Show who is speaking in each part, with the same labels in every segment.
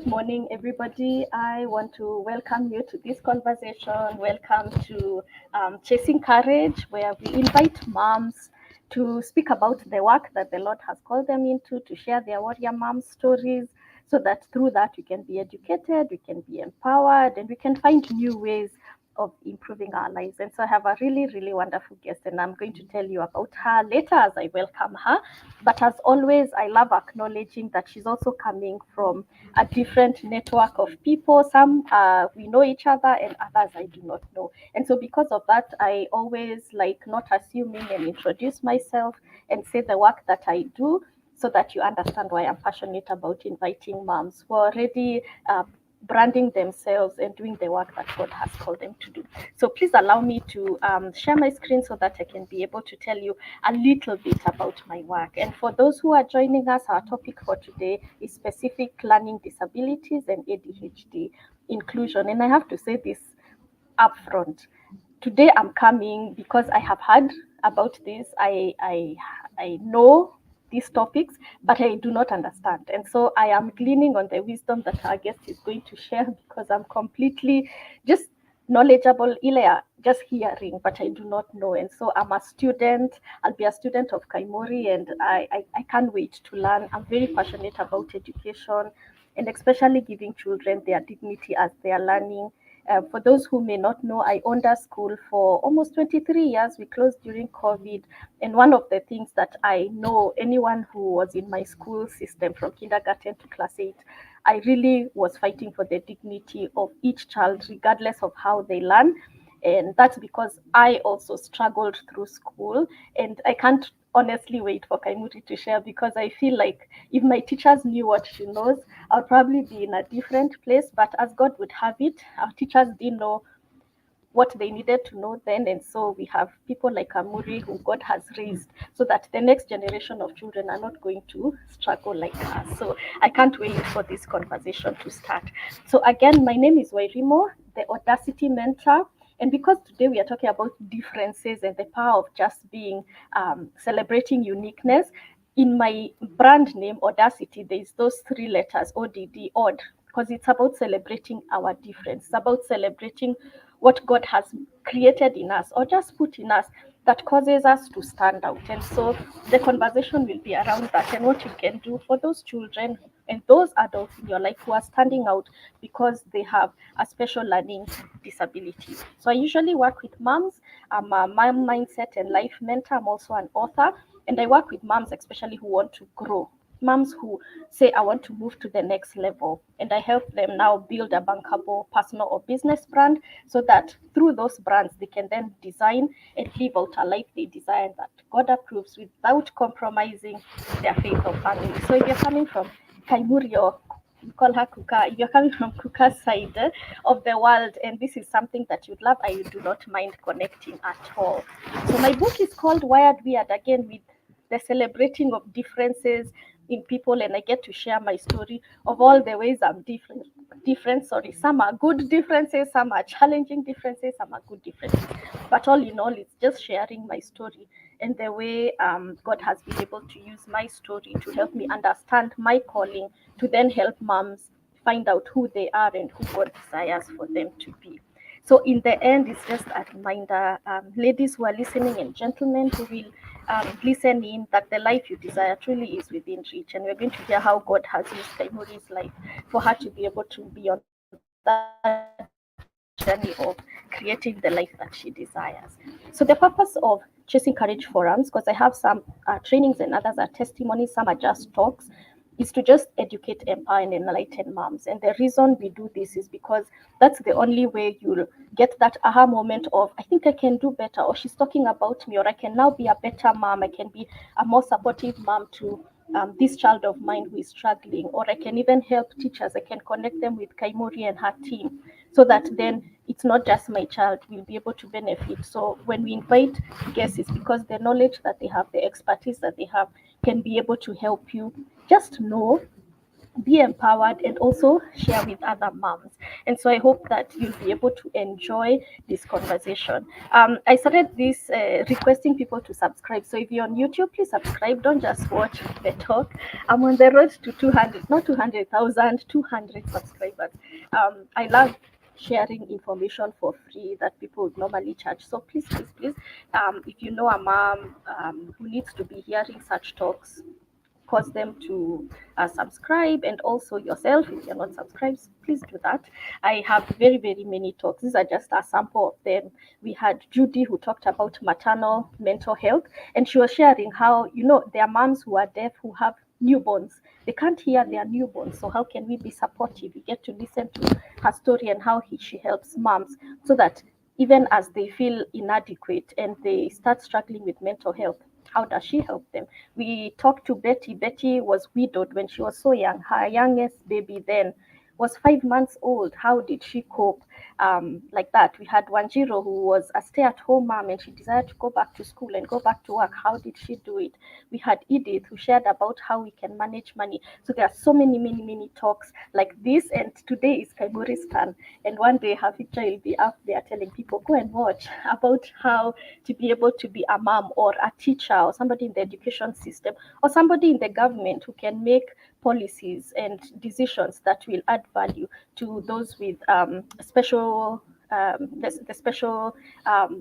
Speaker 1: Good morning, everybody. I want to welcome you to this conversation. Welcome to Chasing Courage, where we invite moms to speak about the work that the Lord has called them into, to share their warrior mom stories, so that through that we can be educated, we can be empowered, and we can find new ways of improving our lives. And so I have a really, really wonderful guest, and I'm going to tell you about her later as I welcome her. But as always, I love acknowledging that she's also coming from a different network of people. Some we know each other, and others I do not know. And so because of that, I always like not assuming and introduce myself and say the work that I do, so that you understand why I'm passionate about inviting moms who are already branding themselves and doing the work that God has called them to do. So please allow me to share my screen so that I can be able to tell you a little bit about my work. And for those who are joining us, our topic for today is specific learning disabilities and ADHD inclusion. And I have to say this upfront. Today I'm coming because I have heard about this. I know these topics, but I do not understand. And so I am gleaning on the wisdom that our guest is going to share, because I'm completely just knowledgeable, just hearing, but I do not know. And so I'm a student. I'll be a student of Kaimuri, and I can't wait to learn. I'm very passionate about education, and especially giving children their dignity as they are learning. For those who may not know, I owned a school for almost 23 years. We closed during COVID. And one of the things that I know, anyone who was in my school system from kindergarten to class 8, I really was fighting for the dignity of each child, regardless of how they learn. And that's because I also struggled through school, and I can't honestly wait for Kaimuri to share, because I feel like if my teachers knew what she knows, I'll probably be in a different place. But as God would have it, our teachers didn't know what they needed to know then. And so we have people like Kaimuri who God has raised, so that the next generation of children are not going to struggle like us. So I can't wait for this conversation to start. So again, my name is Wairimu, the ODDacity mentor. And because today we are talking about differences and the power of just being celebrating uniqueness, in my brand name, ODDacity, there's those three letters, ODD, odd, because it's about celebrating our difference. It's about celebrating what God has created in us or just put in us that causes us to stand out. And so the conversation will be around that, and what you can do for those children and those adults in your life who are standing out because they have a special learning disability. So I usually work with moms. I'm a mom mindset and life mentor. I'm also an author, and I work with moms especially who want to grow, moms who say, I want to move to the next level. And I help them now build a bankable personal or business brand, so that through those brands, they can then design and live out a life they desire and that God approves, without compromising their faith or family. So if you're coming from Kaimuri, or we call her Kuka, if you're coming from Kuka's side of the world, and this is something that you'd love, I do not mind connecting at all. So my book is called Wired Weird, again with the celebrating of differences in people, and I get to share my story of all the ways I'm different. Sorry, some are good differences, some are challenging differences, some are good differences. But all in all, it's just sharing my story and the way God has been able to use my story to help me understand my calling, to then help moms find out who they are and who God desires for them to be. So in the end, it's just a reminder, ladies who are listening and gentlemen who will listen in, that the life you desire truly is within reach. And we're going to hear how God has used Kaimuri's life for her to be able to be on that journey of creating the life that she desires. So the purpose of Chasing Courage Forums, because I have some trainings and others are testimonies, some are just talks, is to just educate, empower, and enlighten moms. And the reason we do this is because that's the only way you'll get that aha moment of, I think I can do better, or she's talking about me, or I can now be a better mom, I can be a more supportive mom to this child of mine who is struggling, or I can even help teachers. I can connect them with Kaimuri and her team, so that then it's not just my child will be able to benefit. So when we invite guests, it's because the knowledge that they have, the expertise that they have, can be able to help you just know be empowered, and also share with other moms. And so I hope that you'll be able to enjoy this conversation. I started this requesting people to subscribe. So if you're on YouTube, please subscribe. Don't just watch the talk. I'm on the road to 200, not 200,000, 200 subscribers. I love sharing information for free that people would normally charge. So please, please, please, if you know a mom who needs to be hearing such talks, cause them to subscribe. And also yourself, if you're not subscribed, please do that. I have very, very many talks. These are just a sample of them. We had Judy, who talked about maternal mental health, and she was sharing how, there are moms who are deaf who have newborns. They can't hear their newborns, so how can we be supportive? We get to listen to her story and how she helps moms, so that even as they feel inadequate and they start struggling with mental health, how does she help them? We talked to Betty. Betty was widowed when she was so young. Her youngest baby then was 5 months old. How did she cope? Like that. We had 𝐦𝐢𝐥𝐥𝐢𝐸, who was a stay-at-home mom, and she desired to go back to school and go back to work. How did she do it? We had Edith, who shared about how we can manage money. So there are so many, many, many talks like this. And today is Kaimuri's turn. And one day her picture will be up there telling people, go and watch about how to be able to be a mom or a teacher or somebody in the education system or somebody in the government who can make policies and decisions that will add value to those with special the special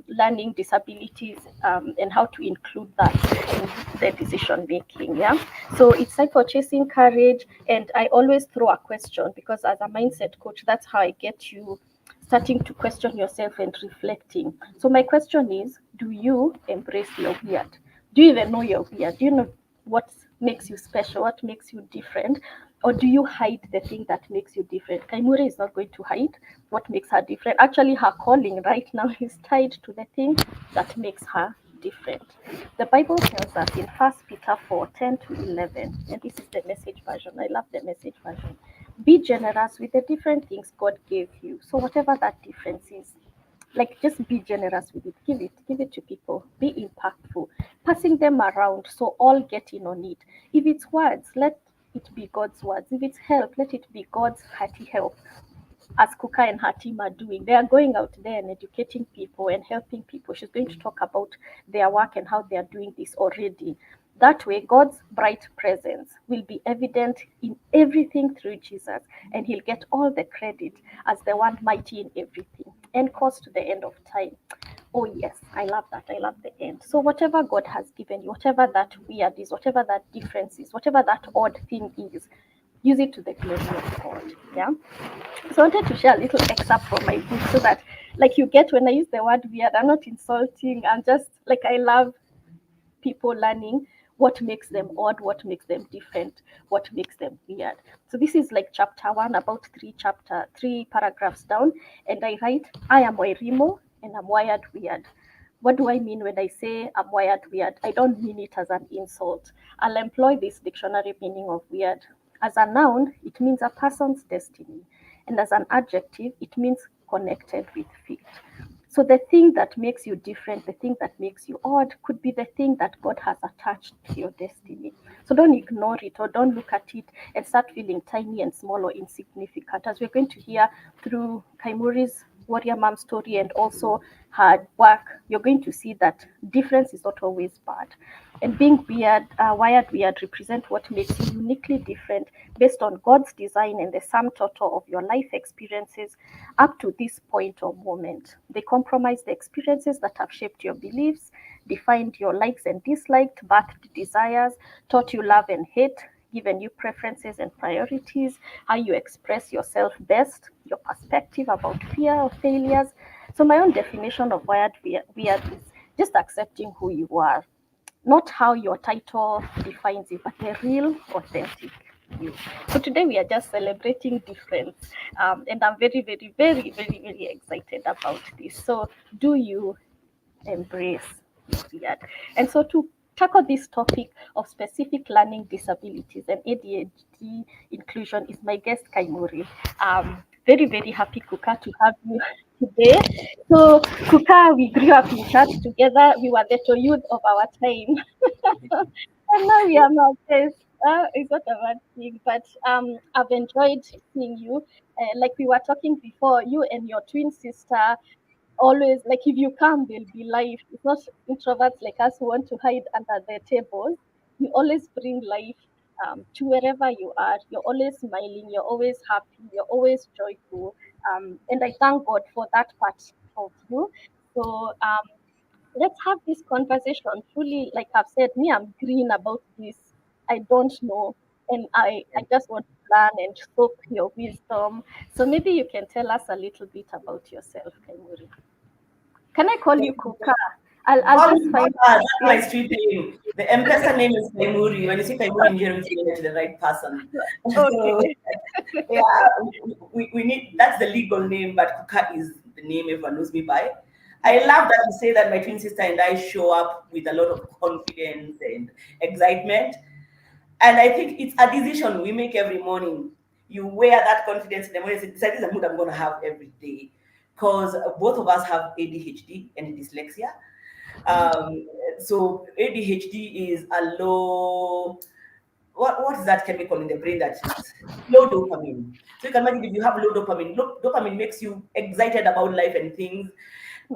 Speaker 1: learning disabilities, and how to include that in the decision making. Yeah. So it's time for chasing courage, and I always throw a question, because as a mindset coach, that's how I get you starting to question yourself and reflecting. So my question is, do you embrace your weird? Do you even know you're weird? Do you know what makes you special, what makes you different? Or do you hide the thing that makes you different? Kaimuri is not going to hide what makes her different. Actually, her calling right now is tied to the thing that makes her different. The Bible tells us in 1 Peter 4:10-11, and this is the message version. I love the message version. Be generous with the different things God gave you. So whatever that difference is, like, just be generous with it. Give it to people. Be impactful, passing them around so all get in on it. If it's words, let it be God's words. If it's help, let it be God's hearty help, as Kuka and her team are doing. They are going out there and educating people and helping people. She's going to talk about their work and how they are doing this already. That way, God's bright presence will be evident in everything through Jesus, and he'll get all the credit as the one mighty in everything, and cause to the end of time. Oh, yes, I love that. I love the end. So, whatever God has given you, whatever that weird is, whatever that difference is, whatever that odd thing is, use it to the glory of God. Yeah. So I wanted to share a little excerpt from my book, so that, like, you get, when I use the word weird, I'm not insulting. I'm just like, I love people learning what makes them odd, what makes them different, what makes them weird. So this is like chapter 1, about three paragraphs down, and I write, I am Wairimu and I'm wired weird. What do I mean when I say I'm wired weird? I don't mean it as an insult. I'll employ this dictionary meaning of weird. As a noun, it means a person's destiny. And as an adjective, it means connected with fate. So the thing that makes you different, the thing that makes you odd, could be the thing that God has attached to your destiny. So don't ignore it, or don't look at it and start feeling tiny and small or insignificant. As we're going to hear through Kaimuri's warrior mom story and also her work, you're going to see that difference is not always bad. And being weird, wired weird, represent what makes you uniquely different based on God's design and the sum total of your life experiences up to this point or moment. They compromise the experiences that have shaped your beliefs, defined your likes and dislikes, birthed desires, taught you love and hate, given you preferences and priorities, how you express yourself best, your perspective about fear or failures. So my own definition of wired weird is just accepting who you are, not how your title defines you, but the real, authentic you. So today we are just celebrating difference, and I'm very, very, very, very, very excited about this. So do you embrace weird? And so to tackle this topic of specific learning disabilities and ADHD inclusion is my guest Kaimuri. Very, very happy, Kuka, to have you today. So Kuka, we grew up in church together. We were the youth of our time. And now we are now guests. It's not a bad thing, but I've enjoyed seeing you. Like we were talking before, you and your twin sister always, like, if you come, there'll be life. It's not introverts like us who want to hide under their tables. You always bring life to wherever you are. You're always smiling. You're always happy. You're always joyful. And I thank God for that part of you. So let's have this conversation. Truly, like I've said, me, I'm green about this. I don't know. And I just want to learn and soak your wisdom. So maybe you can tell us a little bit about yourself, Kaimuri. Can I call you Kuka? I'll
Speaker 2: Call
Speaker 1: just
Speaker 2: me
Speaker 1: find
Speaker 2: Baba, that's
Speaker 1: yeah.
Speaker 2: my street name. The M-Pesa name is Kaimuri. When you see Kaimuri in NJERU, you get to the right person. So,
Speaker 1: Okay.
Speaker 2: yeah, we need, that's the legal name, but Kuka is the name everyone knows me by. I
Speaker 1: Yeah.
Speaker 2: love that you say that my twin sister and I show up with a lot of confidence and excitement. And I think it's a decision we make every morning. You wear that confidence in the morning. Say, this is the mood I'm going to have every day. Because both of us have ADHD and dyslexia. Um, so ADHD is a low, what is that chemical in the brain that is low dopamine. So you can imagine if you have low dopamine, dopamine makes you excited about life and things.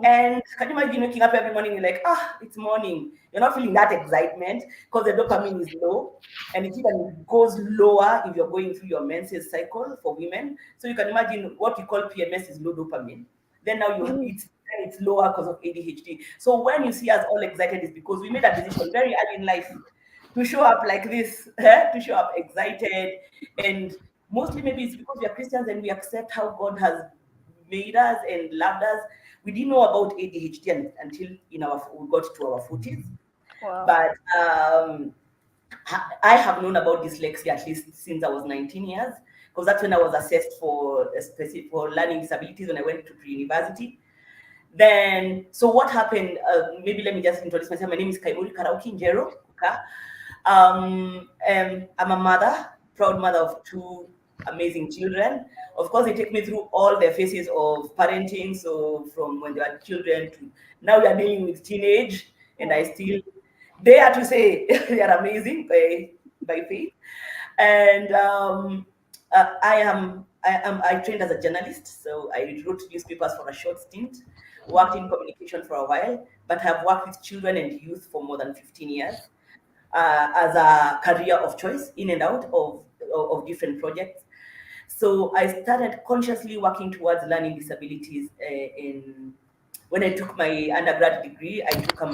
Speaker 2: And can you imagine waking up every morning, you're like, it's morning. You're not feeling that excitement because the dopamine is low. And it even goes lower if you're going through your menses cycle for women. So you can imagine what we call PMS is low dopamine. Then now it's lower because of ADHD. So when you see us all excited, it's because we made a decision very early in life to show up like this, to show up excited. And mostly maybe it's because we are Christians and we accept how God has made us and loved us. We didn't know about ADHD until we got to our 40s.
Speaker 1: Wow.
Speaker 2: But I have known about dyslexia at least since I was 19 years, because that's when I was assessed for a specific for learning disabilities when I went to pre-university. Then, so what happened? Maybe let me just introduce myself. My name is Kaimuri Karauki Njero. Okay? I'm a mother, proud mother of two amazing children. Of course, they take me through all the phases of parenting. So from when they were children to now we are dealing with teenage, and I
Speaker 1: Wow.
Speaker 2: still dare to say they are amazing by faith. And I trained as a journalist, so I wrote newspapers for a short stint, worked in communication for a while, but have worked with children and youth for more than 15 years as a career of choice in and out of different projects. So I started consciously working towards learning disabilities in when I took my undergrad degree. I took a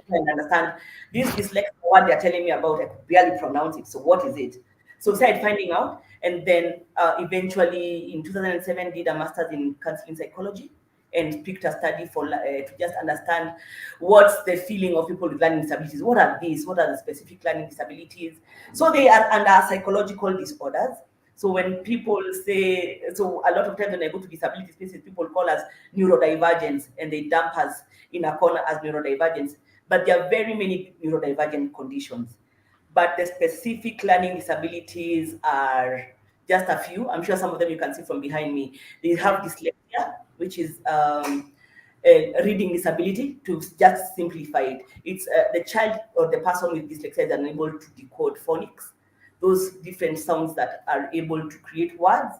Speaker 2: and understand this dyslexia what they're telling me about. I could barely pronounce it. So what is it? So started finding out, and then eventually in 2007 did a master's in counseling psychology and picked a study for to just understand what's the feeling of people with learning disabilities. What are these? What are the specific learning disabilities? So they are under psychological disorders. So when people say, so a lot of times when I go to disability spaces, people call us neurodivergence and they dump us in a corner as neurodivergence. But there are very many neurodivergent conditions. But the specific learning disabilities are just a few. I'm sure some of them you can see from behind me. They have dyslexia, which is a reading disability. To just simplify it, it's the child or the person with dyslexia is unable to decode phonics, those different sounds that are able to create words,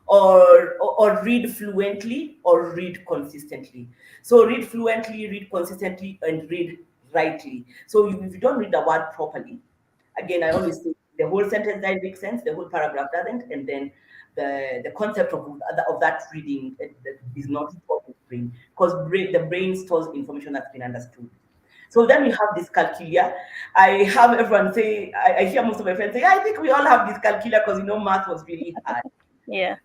Speaker 2: or read fluently or read consistently. So read fluently, read consistently, and read rightly. So if you don't read the word properly, again, I always say the whole sentence doesn't make sense, the whole paragraph doesn't, and then the concept of that reading is not taught in the brain, because the brain stores information that's been understood. So then we have dyscalculia. I have everyone say, I hear most of my friends say, I think we all have dyscalculia because math was really hard.
Speaker 1: Yeah.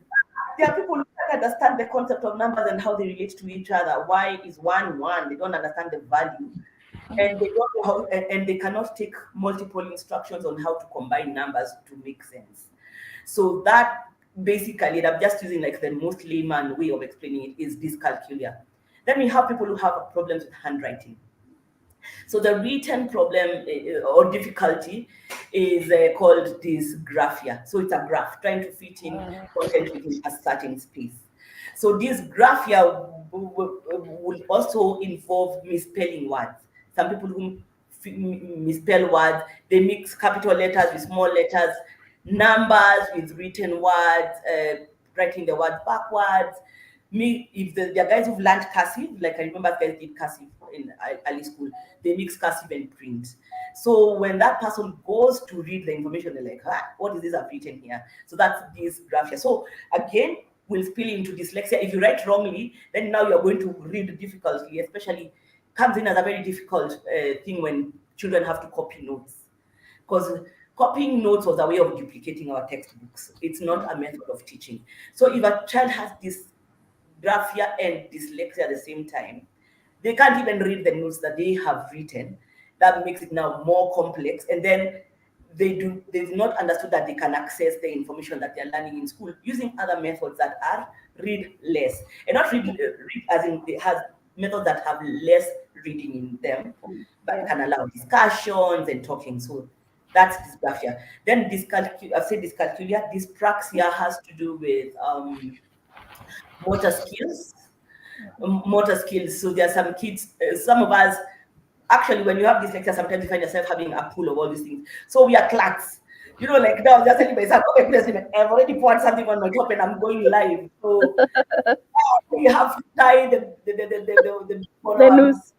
Speaker 2: There are people who can't understand the concept of numbers and how they relate to each other. Why is one one? They don't understand the value, and they don't know how, and they cannot take multiple instructions on how to combine numbers to make sense. So that basically, and I'm just using like the most layman way of explaining it, is dyscalculia. Then we have people who have problems with handwriting. So the written problem or difficulty is called dysgraphia. So it's a graph trying to fit in content within a certain space. So dysgraphia will also involve misspelling words. Some people who misspell words. They mix capital letters with small letters, numbers with written words, writing the words backwards. If there are guys who've learned cursive, like I remember guys did cursive in early school, they mix cursive and print. So when that person goes to read the information, they're like, what is this I've written here? So that's this graph here. So again, we'll spill into dyslexia. If you write wrongly, then now you're going to read difficultly, especially comes in as a very difficult thing when children have to copy notes. Because copying notes was a way of duplicating our textbooks. It's not a method of teaching. So if a child has dysgraphia and dyslexia at the same time, they can't even read the notes that they have written. That makes it now more complex. And then they've not understood that they can access the information that they're learning in school using other methods that are read less. And not read as in it has methods that have less reading in them, but can allow discussions and talking. So that's dysgraphia. Then I've said dyscalculia. Dyspraxia has to do with motor skills. So there are some kids, some of us, actually, when you have dyslexia, sometimes you find yourself having a pool of all these things. So we are clerks. Like now, just telling myself, I've already poured something on my top and I'm going live. So we have to tie the
Speaker 1: noose.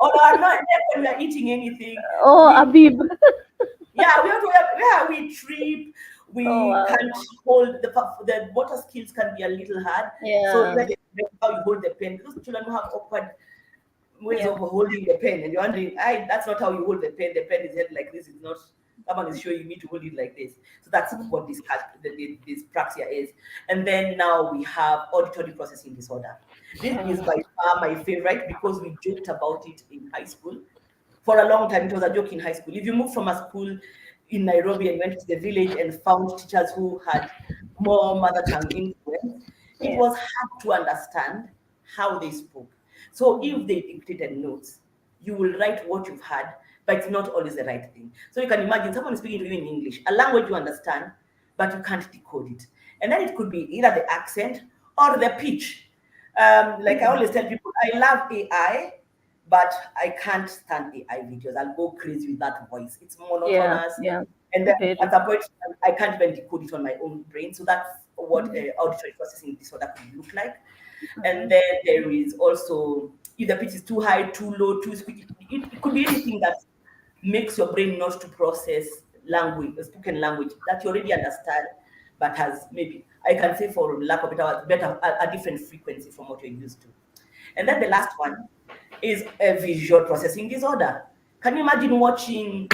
Speaker 2: Oh no, I'm not when we are eating anything.
Speaker 1: Oh, Abib.
Speaker 2: Yeah, we have to. We trip. We can't hold the motor skills can be a little hard.
Speaker 1: Yeah.
Speaker 2: So even how you hold the pen, those children who have awkward ways of holding the pen, and you're wondering, that's not how you hold the pen. The pen is held like this. It's not. Someone is showing you need to hold it like this. So that's what this dyspraxia is. And then now we have auditory processing disorder. This is by far my favorite because we joked about it in high school. For a long time, it was a joke in high school. If you moved from a school in Nairobi and went to the village and found teachers who had more mother tongue influence, it was hard to understand how they spoke. So if they dictated notes, you will write what you've had, but it's not always the right thing. So you can imagine someone speaking to you in English, a language you understand, but you can't decode it. And then it could be either the accent or the pitch. Like I always tell people, I love AI, but I can't stand AI videos. I'll go crazy with that voice. It's monotonous.
Speaker 1: Yeah.
Speaker 2: And then at some point, I can't even decode it on my own brain. So that's what auditory processing disorder could look like. And then there is also, if the pitch is too high, too low, too squeaky, it could be anything that makes your brain not to process language, spoken language that you already understand, but has maybe, I can say for lack of a different frequency from what you're used to. And then the last one is a visual processing disorder. Can you imagine watching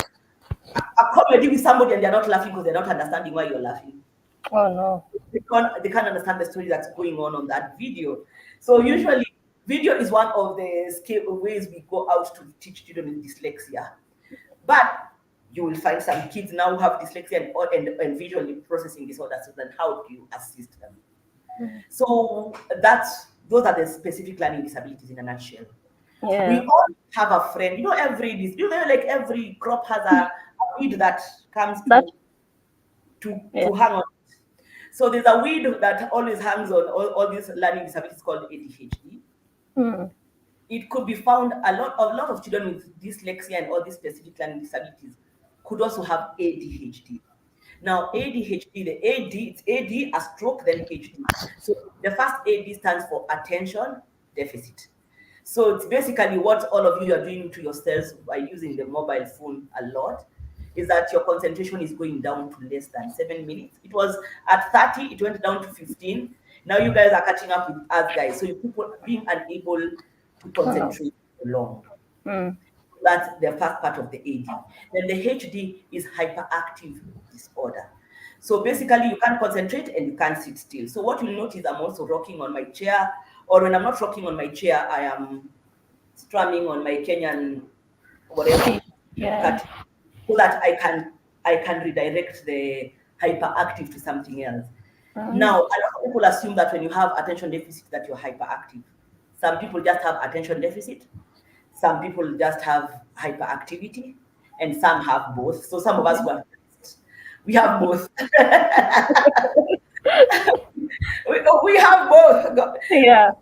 Speaker 2: a comedy with somebody and they're not laughing because they're not understanding why you're laughing?
Speaker 1: Oh no.
Speaker 2: They can't understand the story that's going on that video. So usually video is one of the ways we go out to teach children with dyslexia. But you will find some kids now who have dyslexia and visual processing disorders. So then how do you assist them? So those are the specific learning disabilities in a nutshell.
Speaker 1: Yeah.
Speaker 2: We all have a friend. Every crop has a weed that comes to hang on. So there's a weed that always hangs on all these learning disabilities called ADHD. It could be found a lot of children with dyslexia and all these specific learning disabilities could also have ADHD. Now, ADHD, the AD, it's AD, a stroke, then HD. So the first AD stands for attention deficit. So it's basically what all of you are doing to yourselves by using the mobile phone a lot, is that your concentration is going down to less than 7 minutes. It was at 30, it went down to 15. Now you guys are catching up with us guys. So you people being unable to concentrate long. That's the first part of the AD. Then the HD is hyperactive disorder. So basically you can't concentrate and you can't sit still. So what you'll notice, I'm also rocking on my chair, or when I'm not rocking on my chair, I am strumming on my Kenyan whatever, so that I can redirect the hyperactive to something else. Now, a lot of people assume that when you have attention deficit that you're hyperactive. Some people just have attention deficit. Some people just have hyperactivity, and some have both. So some of us we have both. we have both.
Speaker 1: Yeah.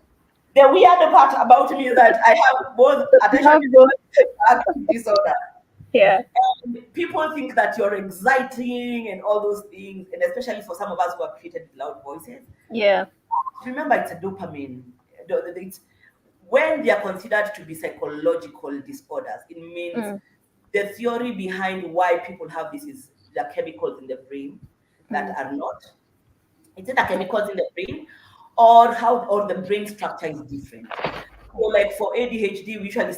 Speaker 2: The weird part about me is that I have both attention disorder
Speaker 1: Yeah.
Speaker 2: And people think that you're exciting and all those things, and especially for some of us who are created with loud voices.
Speaker 1: Yeah.
Speaker 2: Remember, it's a dopamine. It's, when they are considered to be psychological disorders, it means
Speaker 1: Mm.
Speaker 2: the theory behind why people have this is the chemicals in the brain that
Speaker 1: Mm.
Speaker 2: are not. It's either chemicals in the brain or how or the brain structure is different. So, like for ADHD, I usually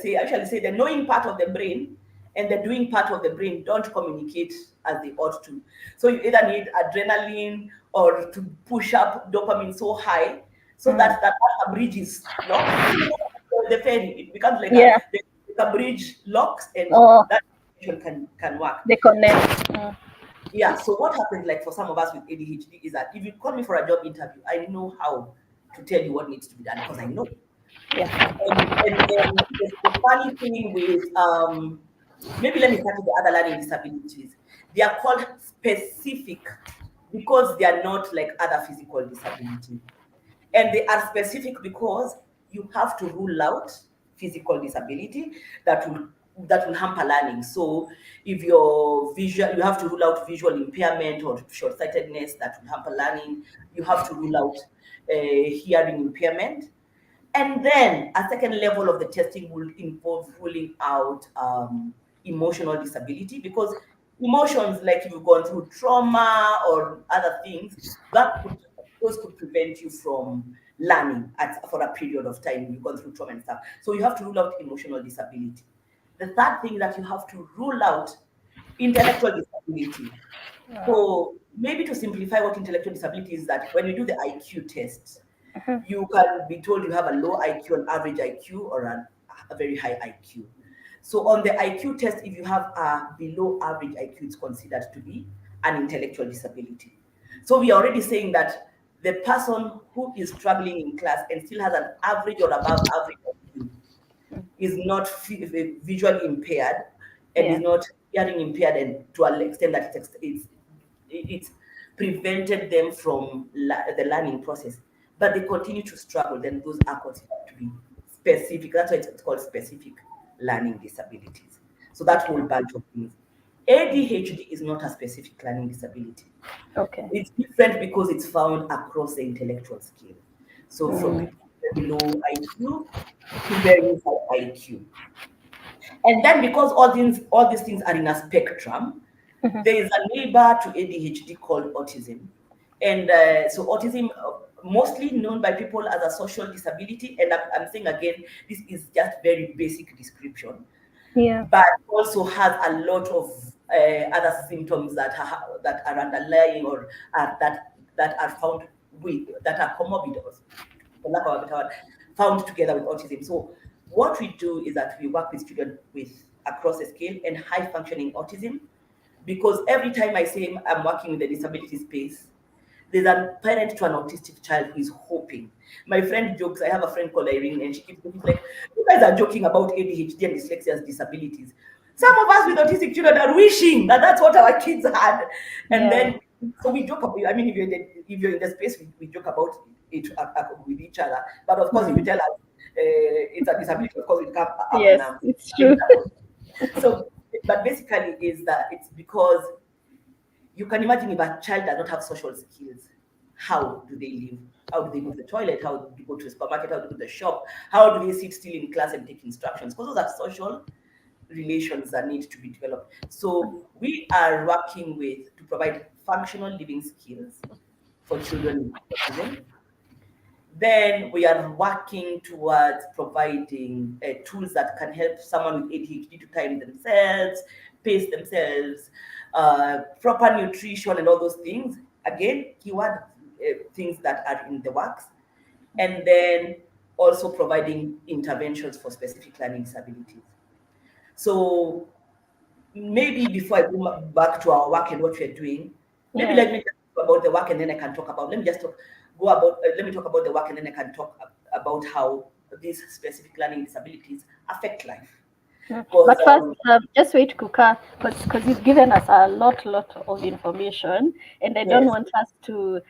Speaker 2: say the knowing part of the brain and the doing part of the brain don't communicate as they ought to. So you either need adrenaline or to push up dopamine so high so
Speaker 1: Mm.
Speaker 2: that a bridge is locked. The ferry, it becomes like
Speaker 1: Yeah.
Speaker 2: a bridge locks and
Speaker 1: Oh,
Speaker 2: that can work.
Speaker 1: they connect. Mm.
Speaker 2: Yeah. So what happens, like for some of us with ADHD, is that if you call me for a job interview, I know how to tell you what needs to be done because I know.
Speaker 1: Yeah.
Speaker 2: And the funny thing with maybe let me start with the other learning disabilities. They are called specific because they are not like other physical disabilities. And they are specific because you have to rule out physical disability that will hamper learning. So if you're visual, you have to rule out visual impairment or short-sightedness that will hamper learning. You have to rule out hearing impairment. And then a second level of the testing will involve ruling out emotional disability because emotions, like if you've gone through trauma or other things, those could prevent you from learning for a period of time. You've gone through trauma and stuff. So you have to rule out emotional disability. The third thing that you have to rule out intellectual disability. So maybe to simplify what intellectual disability is, that when you do the IQ test, you can be told you have a low IQ, an average IQ, or a very high IQ. So on the IQ test, if you have a below average IQ, it's considered to be an intellectual disability. So we are already saying that the person who is struggling in class and still has an average or above average IQ is not visually impaired and is
Speaker 1: Yeah.
Speaker 2: not hearing impaired, and to an extent that it's prevented them from the learning process, but they continue to struggle, then those are considered to be specific. That's why it's called specific learning disabilities. So that whole bunch of things. ADHD is not a specific learning disability.
Speaker 1: Okay.
Speaker 2: It's different because it's found across the intellectual scale. So from
Speaker 1: Mm.
Speaker 2: people below IQ to very high IQ. And then because all these things are in a spectrum,
Speaker 1: Mhm.
Speaker 2: there is a neighbor to ADHD called autism. And so autism, mostly known by people as a social disability. And I'm saying again, this is just very basic description,
Speaker 1: Yeah.
Speaker 2: but also has a lot of other symptoms that are underlying or that are found with that are comorbid, for lack of a better word, found together with autism. So what we do is that we work with children with across the scale and high functioning autism, because every time I say I'm working in the disability space, there's a parent to an autistic child who is hoping. My friend jokes, I have a friend called Irene, and she keeps joking, like, you guys are joking about ADHD and dyslexia as disabilities. Some of us with autistic children are wishing that that's what our kids had. And
Speaker 1: Yeah.
Speaker 2: then, so we joke about, I mean, if you're in the space, we joke about it with each other. But of course, if you
Speaker 1: Mm.
Speaker 2: tell us it's a disability, of course, it comes up in
Speaker 1: Yes, it's true.
Speaker 2: so, but basically, is that it's because you can imagine if a child does not have social skills, how do they live? How do they go to the toilet? How do they go to the supermarket? How do they go to the shop? How do they sit still in class and take instructions? Because those are social relations that need to be developed. So we are working with to provide functional living skills for children with autism. Then we are working towards providing tools that can help someone with ADHD to time themselves, pace themselves, proper nutrition, and all those things. Again, keyword things that are in the works. And then also providing interventions for specific learning disabilities. So maybe before I go back to our work and what we're doing, maybe
Speaker 1: Yeah.
Speaker 2: let me just talk about the work and then I can talk about. Let me just talk, go about. Let me talk about the work and then I can talk about how these specific learning disabilities affect life.
Speaker 1: Mm.
Speaker 2: Because
Speaker 1: But first, just wait, Kuka, because you've given us a lot of information, and I don't
Speaker 2: yes,
Speaker 1: want us to,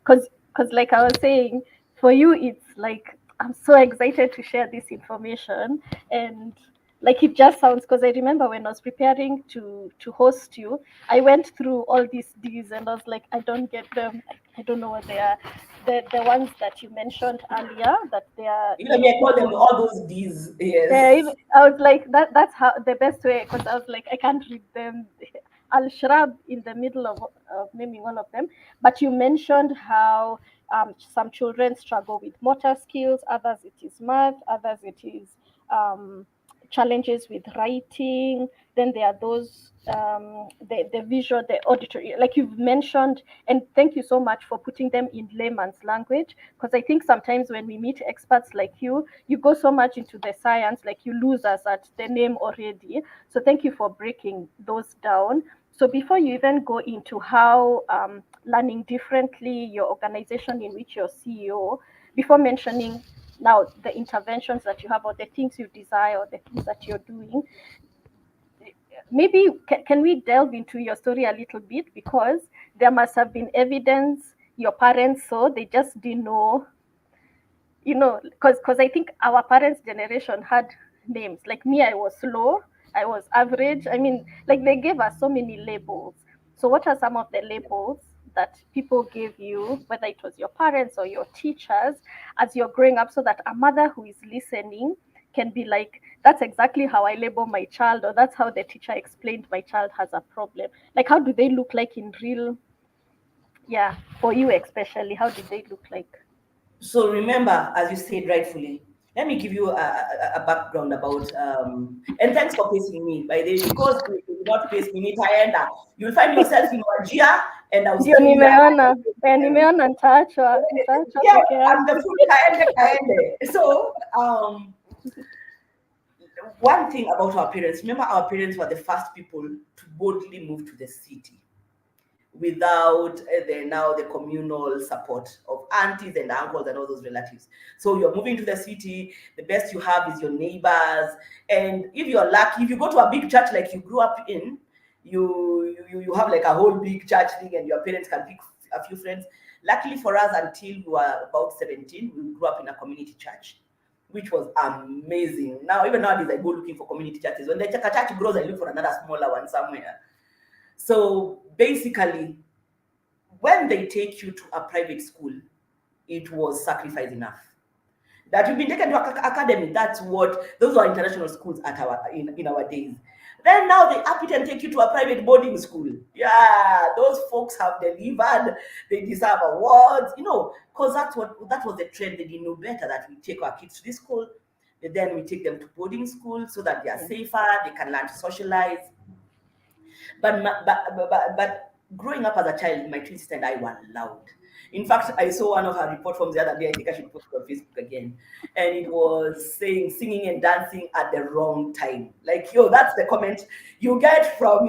Speaker 1: because like I was saying, for you, it's like I'm so excited to share this information, and like it just sounds, because I remember when I was preparing to host you, I went through all these D's and I was like, I don't get them. I don't know what they are. The ones that you mentioned earlier, that they are,
Speaker 2: Even me, I call them all those D's. Yes.
Speaker 1: I was like, that's how the best way, because I was like, I can't read them. I'll shrub in the middle of naming one of them. But you mentioned how some children struggle with motor skills, others it is math, others it is um, challenges with writing. Then there are those the visual, the auditory, like you've mentioned. And thank you so much for putting them in layman's language, because I think sometimes when we meet experts like you go so much into the science, like you lose us at the name already. So thank you for breaking those down. So before you even go into how learning differently, your organization in which you're CEO, before mentioning now the interventions that you have or the things you desire or the things that you're doing, maybe can we delve into your story a little bit, because there must have been evidence your parents saw, they just didn't know, because I think our parents' generation had names. Like me, I was slow, I was average. I mean, like they gave us so many labels. So, what are some of the labels that people gave you, whether it was your parents or your teachers, as you're growing up, so that a mother who is listening can be like, that's exactly how I label my child, or that's how the teacher explained my child has a problem. Like, how do they look like in real? Yeah, for you especially, how did they look like?
Speaker 2: So remember, as you said rightfully, let me give you a background about, and thanks for pacing me, by the way, because if you do not pace me, Tayenda, you'll find yourself in Wajia, and I'll
Speaker 1: Ndio
Speaker 2: still be there.
Speaker 1: nimeona nitaachwa
Speaker 2: Yeah,
Speaker 1: peke
Speaker 2: I'm the
Speaker 1: yangu.
Speaker 2: full Kaende. So, one thing about our parents, remember, our parents were the first people to boldly move to the city without the communal support of aunties and uncles and all those relatives. So you're moving to the city, the best you have is your neighbors. And if you're lucky, if you go to a big church like you grew up in, you have like a whole big church thing and your parents can pick a few friends. Luckily for us, until we were about 17, we grew up in a community church, which was amazing. Now, even nowadays, I go looking for community churches. When the church grows, I look for another smaller one somewhere. So basically, when they take you to a private school, it was sacrifice enough. That you've been taken to academy, that's what, those are international schools at in our days. Then now they up it and take you to a private boarding school. Yeah, those folks have delivered, they deserve awards, because that was the trend. They didn't know better that we take our kids to this school, and then we take them to boarding school so that they are safer, they can learn to socialize. But growing up as a child, my twin sister and I were loud. In fact, I saw one of her report from the other day. I think I should post it on Facebook again. And it was saying singing and dancing at the wrong time. Like, yo, that's the comment you get from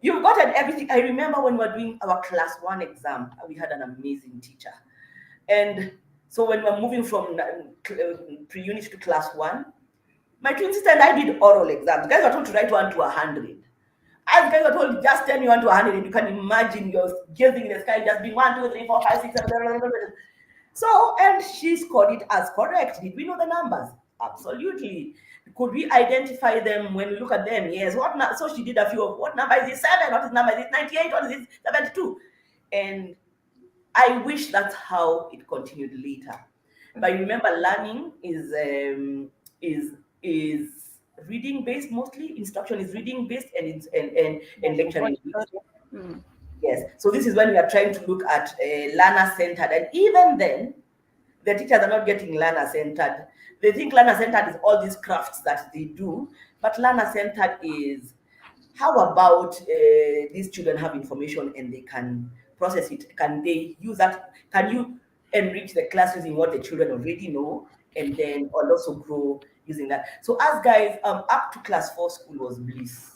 Speaker 2: you've gotten everything. I remember when we were doing our class 1 exam, we had an amazing teacher. And so when we're moving from pre-unit to class 1, my twin sister and I did oral exams. Guys were told to write 1 to 100. As guys were told, just 10 you want to 100, and you can imagine you're gazing in the sky, just being 1, 2, 3, 4, 5, 6, 7, 8, 9, 10. So, and she scored it as correct. Did we know the numbers? Absolutely. Could we identify them when we look at them? Yes. So she did a few of, what number is it? 7. What is number? Is it 98? What is it? 72? And I wish that's how it continued later. But remember, learning is reading based mostly. Instruction is reading based, and it's and lecturing based. Yes. So this is when we are trying to look at learner centered, and even then, the teachers are not getting learner centered. They think learner centered is all these crafts that they do, but learner centered is, how about these children have information and they can process it? Can they use that? Can you enrich the class using what the children already know, and then also grow using that? So as guys, up to class 4, school was bliss.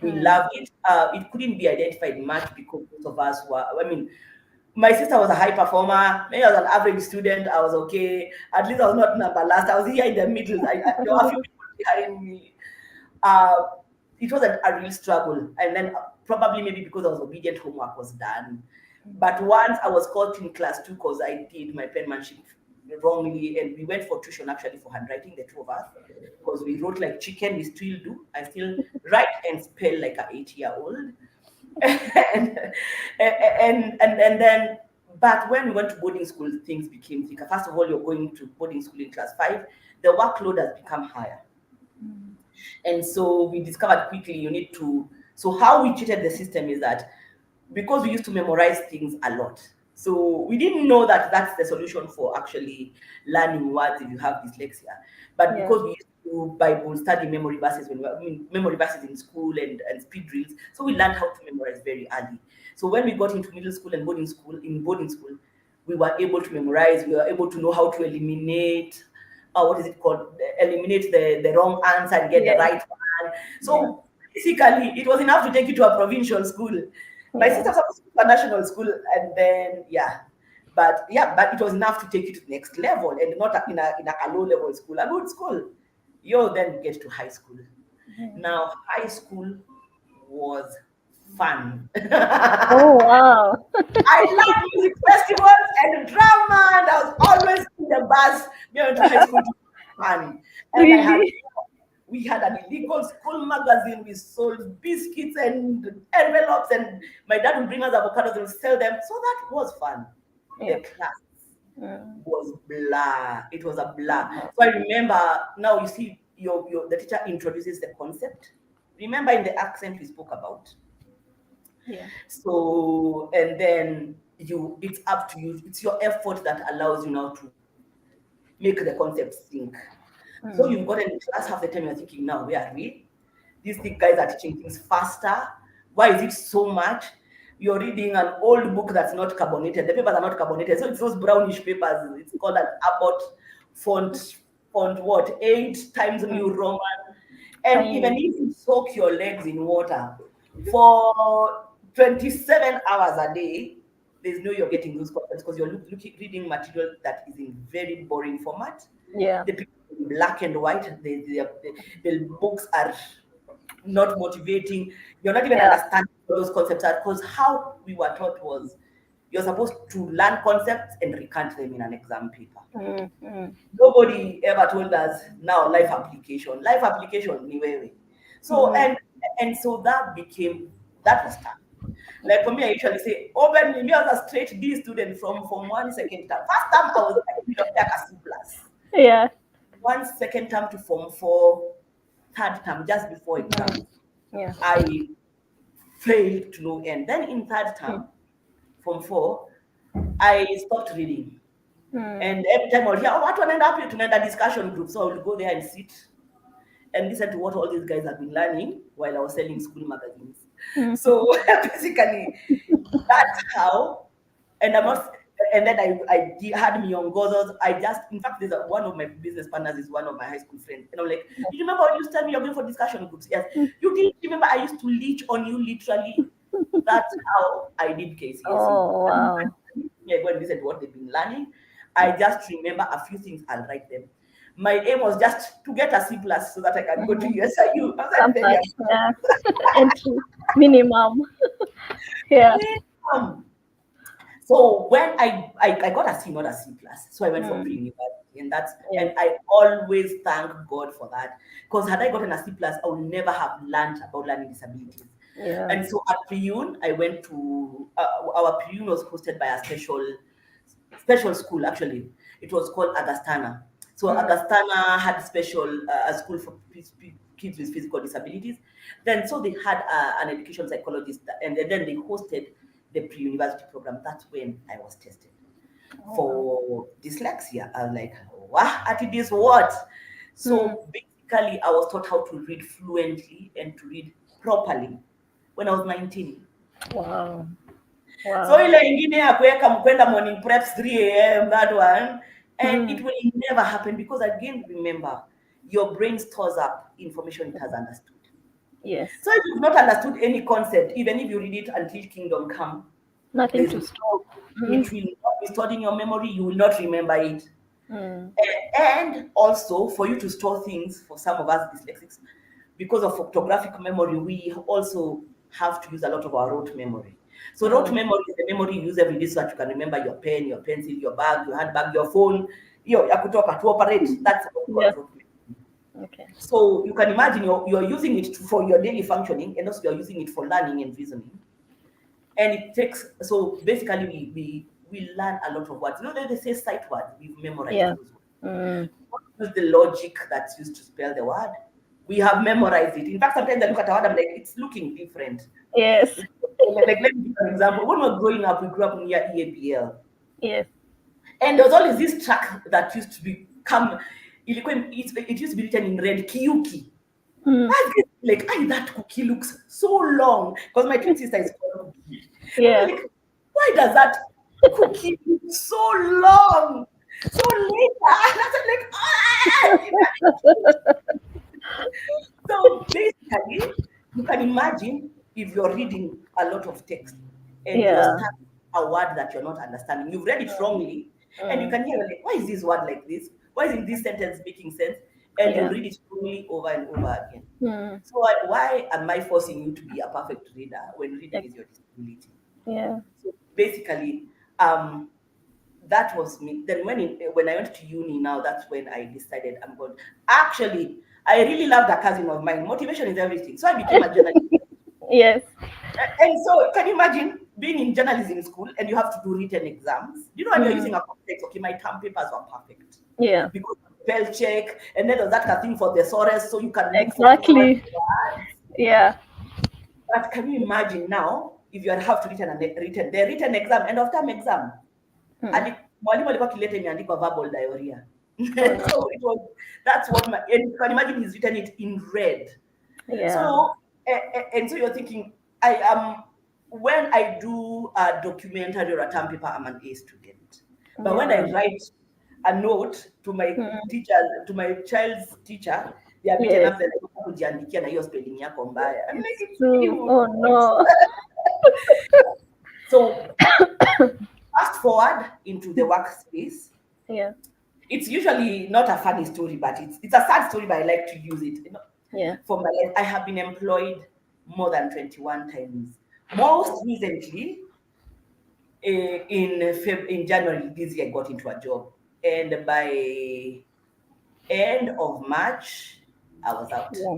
Speaker 2: We loved it. It couldn't be identified much because most of us were, I mean, my sister was a high performer. Maybe I was an average student. I was okay. At least I was not number last. I was here in the middle. There were a few people behind me. Uh, it wasn't a real struggle. And then probably maybe because I was obedient, homework was done. But once I was called in class 2 because I did my penmanship wrongly, and we went for tuition actually for handwriting, the two of us, because we wrote like chicken. We still do. I still write and spell like an 8-year-old. and, and then, but when we went to boarding school, things became thicker. First of all, you're going to boarding school in class 5, the workload has become higher. And so we discovered quickly you need to, so how we treated the system is that because we used to memorize things a lot, so we didn't know that that's the solution for actually learning words if you have dyslexia. But because we used to do Bible study memory verses when memory verses in school and speed drills, so we learned how to memorize very early. So when we got into middle school and boarding school, we were able to memorize. We were able to know how to eliminate. What is it called? Eliminate the wrong answer and get the right one. So basically, it was enough to take you to a provincial school. My sister was supposed to go to a national school, and then but it was enough to take you to the next level, and not in a low level school, a good school. You then get to high school. Now, high school was fun.
Speaker 1: Oh wow!
Speaker 2: I love music festivals and drama, and I was always in the bus. We went to high school to fun, and
Speaker 1: Really?
Speaker 2: we had an illegal school magazine. We sold biscuits and envelopes, and my dad would bring us avocados and sell them. So that was fun. The class was blah. It was a blah. So I remember now. You see, the teacher introduces the concept. Remember in the accent we spoke about. So, and then it's up to you. It's your effort that allows you now to make the concept sink. So you've got in class half the time you're thinking, now where are we? These guys are teaching things faster. Why is it so much? You're reading an old book that's not carbonated. The papers are not carbonated. So it's those brownish papers. It's called an Abbott font what? 8 times New Roman. And even if you soak your legs in water for 27 hours a day, there's no you're getting those concepts because you're reading material that is in very boring format. The people in black and white, the books are not motivating. You're not even understanding what those concepts are, because how we were taught was you're supposed to learn concepts and recant them in an exam paper. Nobody ever told us now life application ni wewe. So and so that was tough. Like for me, I usually say, openly, me as a straight D student from Form 1 second term. First term I was like a C plus. 1 second term to Form 4, third term, just before exam. I failed to no end. Then in third term, Form 4, I stopped reading. And every time I would hear, what will end up here to a discussion group. So I would go there and sit and listen to what all these guys have been learning while I was selling school magazines. So basically, that's how. And then I had me on gozos. In fact, one of my business partners is one of my high school friends. And I'm like, you remember when you used to tell me you're going for discussion groups? Yes. You didn't remember I used to leech on you literally. That's how I did KCSE.
Speaker 1: Oh wow.
Speaker 2: Yeah, go and listen to what they've been learning. I just remember a few things, I'll write them. My aim was just to get a C plus so that I can go to USIU.
Speaker 1: Entry minimum.
Speaker 2: So when I got a C, not a C plus, so I went for pre-university, and and I always thank God for that, because had I gotten a C plus, I would never have learned about learning disabilities. And so at Pre-Un, I went to our Pre-Un was hosted by a special school. Actually, it was called Augustana. So Augustana had special a school for kids with physical disabilities. Then so they had an education psychologist, and then they hosted the pre-university program. That's when I was tested for dyslexia. I was like, what? It is what? So basically, I was taught how to read fluently and to read properly when I was 19.
Speaker 1: Wow.
Speaker 2: So ile ingine ya kuweka mkwenda morning preps 3 a.m. that one, and it will never happen, because again, remember, your brain stores up information it has understood. So if you've not understood any concept, even if you read it until kingdom come,
Speaker 1: nothing to store.
Speaker 2: It will not be stored in your memory. You will not remember it. And also, for you to store things, for some of us dyslexics, because of photographic memory, we also have to use a lot of our rote memory. So rote memory is the memory you use every day so that you can remember your pen, your pencil, your bag, your handbag, your phone. ya kutoka to operate. That's what we call
Speaker 1: Yeah.
Speaker 2: appropriate.
Speaker 1: Okay.
Speaker 2: So you can imagine you're using it for your daily functioning, and also you're using it for learning and reasoning. And it takes, so basically we learn a lot of words. You know, they say sight words, we've memorized
Speaker 1: Yeah.
Speaker 2: those words. Use the logic that's used to spell the word. We have memorized it. In fact, sometimes I look at a word, I'm like, it's looking different.
Speaker 1: Yes.
Speaker 2: Like let me give you an example. When we were growing up, we grew up near EABL.
Speaker 1: Yes.
Speaker 2: And there was always this track that used to become, it used to be written in red, Kiyuki. I get like, that cookie looks so long. Because my twin sister is called Cookie.
Speaker 1: Yeah.
Speaker 2: Like, why does that cookie look so long? So later, and I was like, So basically, you can imagine if you're reading a lot of text and you're
Speaker 1: Yeah.
Speaker 2: stuck a word that you're not understanding. You've read it wrongly, and you can hear like, why is this word like this? Why isn't this sentence making sense? And you
Speaker 1: Yeah.
Speaker 2: read it wrongly over and over again. So why am I forcing you to be a perfect reader when reading is your disability?
Speaker 1: Yeah.
Speaker 2: So basically, that was me. Then when I went to uni now, that's when I decided I'm going. Actually, I really loved a cousin of mine. Motivation is everything. So I became a journalist.
Speaker 1: Yes.
Speaker 2: And so can you imagine being in journalism school and you have to do written exams? You know, when you're using a complex, okay, my term papers were perfect.
Speaker 1: Yeah.
Speaker 2: Because of spell check, and then there's that thing for thesaurus, so you can look for foreign
Speaker 1: Exactly.
Speaker 2: words.
Speaker 1: Yeah.
Speaker 2: But can you imagine now if you have to written the written exam, end of term exam? And mwalimu alikuwa akileta imeandikwa verbal diarrhea. So it was, that's what and you can imagine he's written it in red.
Speaker 1: Yeah.
Speaker 2: So and so you're thinking, I am, when I do a documentary or a term paper, I'm an A student. But when I write a note to my teacher, to my child's teacher, they are beaten
Speaker 1: Yes.
Speaker 2: up, they're like, kujiandikia na hiyo spelling yako mbaya. I'm like, it's
Speaker 1: True.
Speaker 2: you.
Speaker 1: Oh no.
Speaker 2: So fast forward into the workspace.
Speaker 1: Yeah.
Speaker 2: It's usually not a funny story, but it's a sad story, but I like to use it. You know,
Speaker 1: Yeah.
Speaker 2: for my life. I have been employed more than 21 times. Most recently, in January this year, I got into a job, and by end of March, I was out.
Speaker 1: Yeah.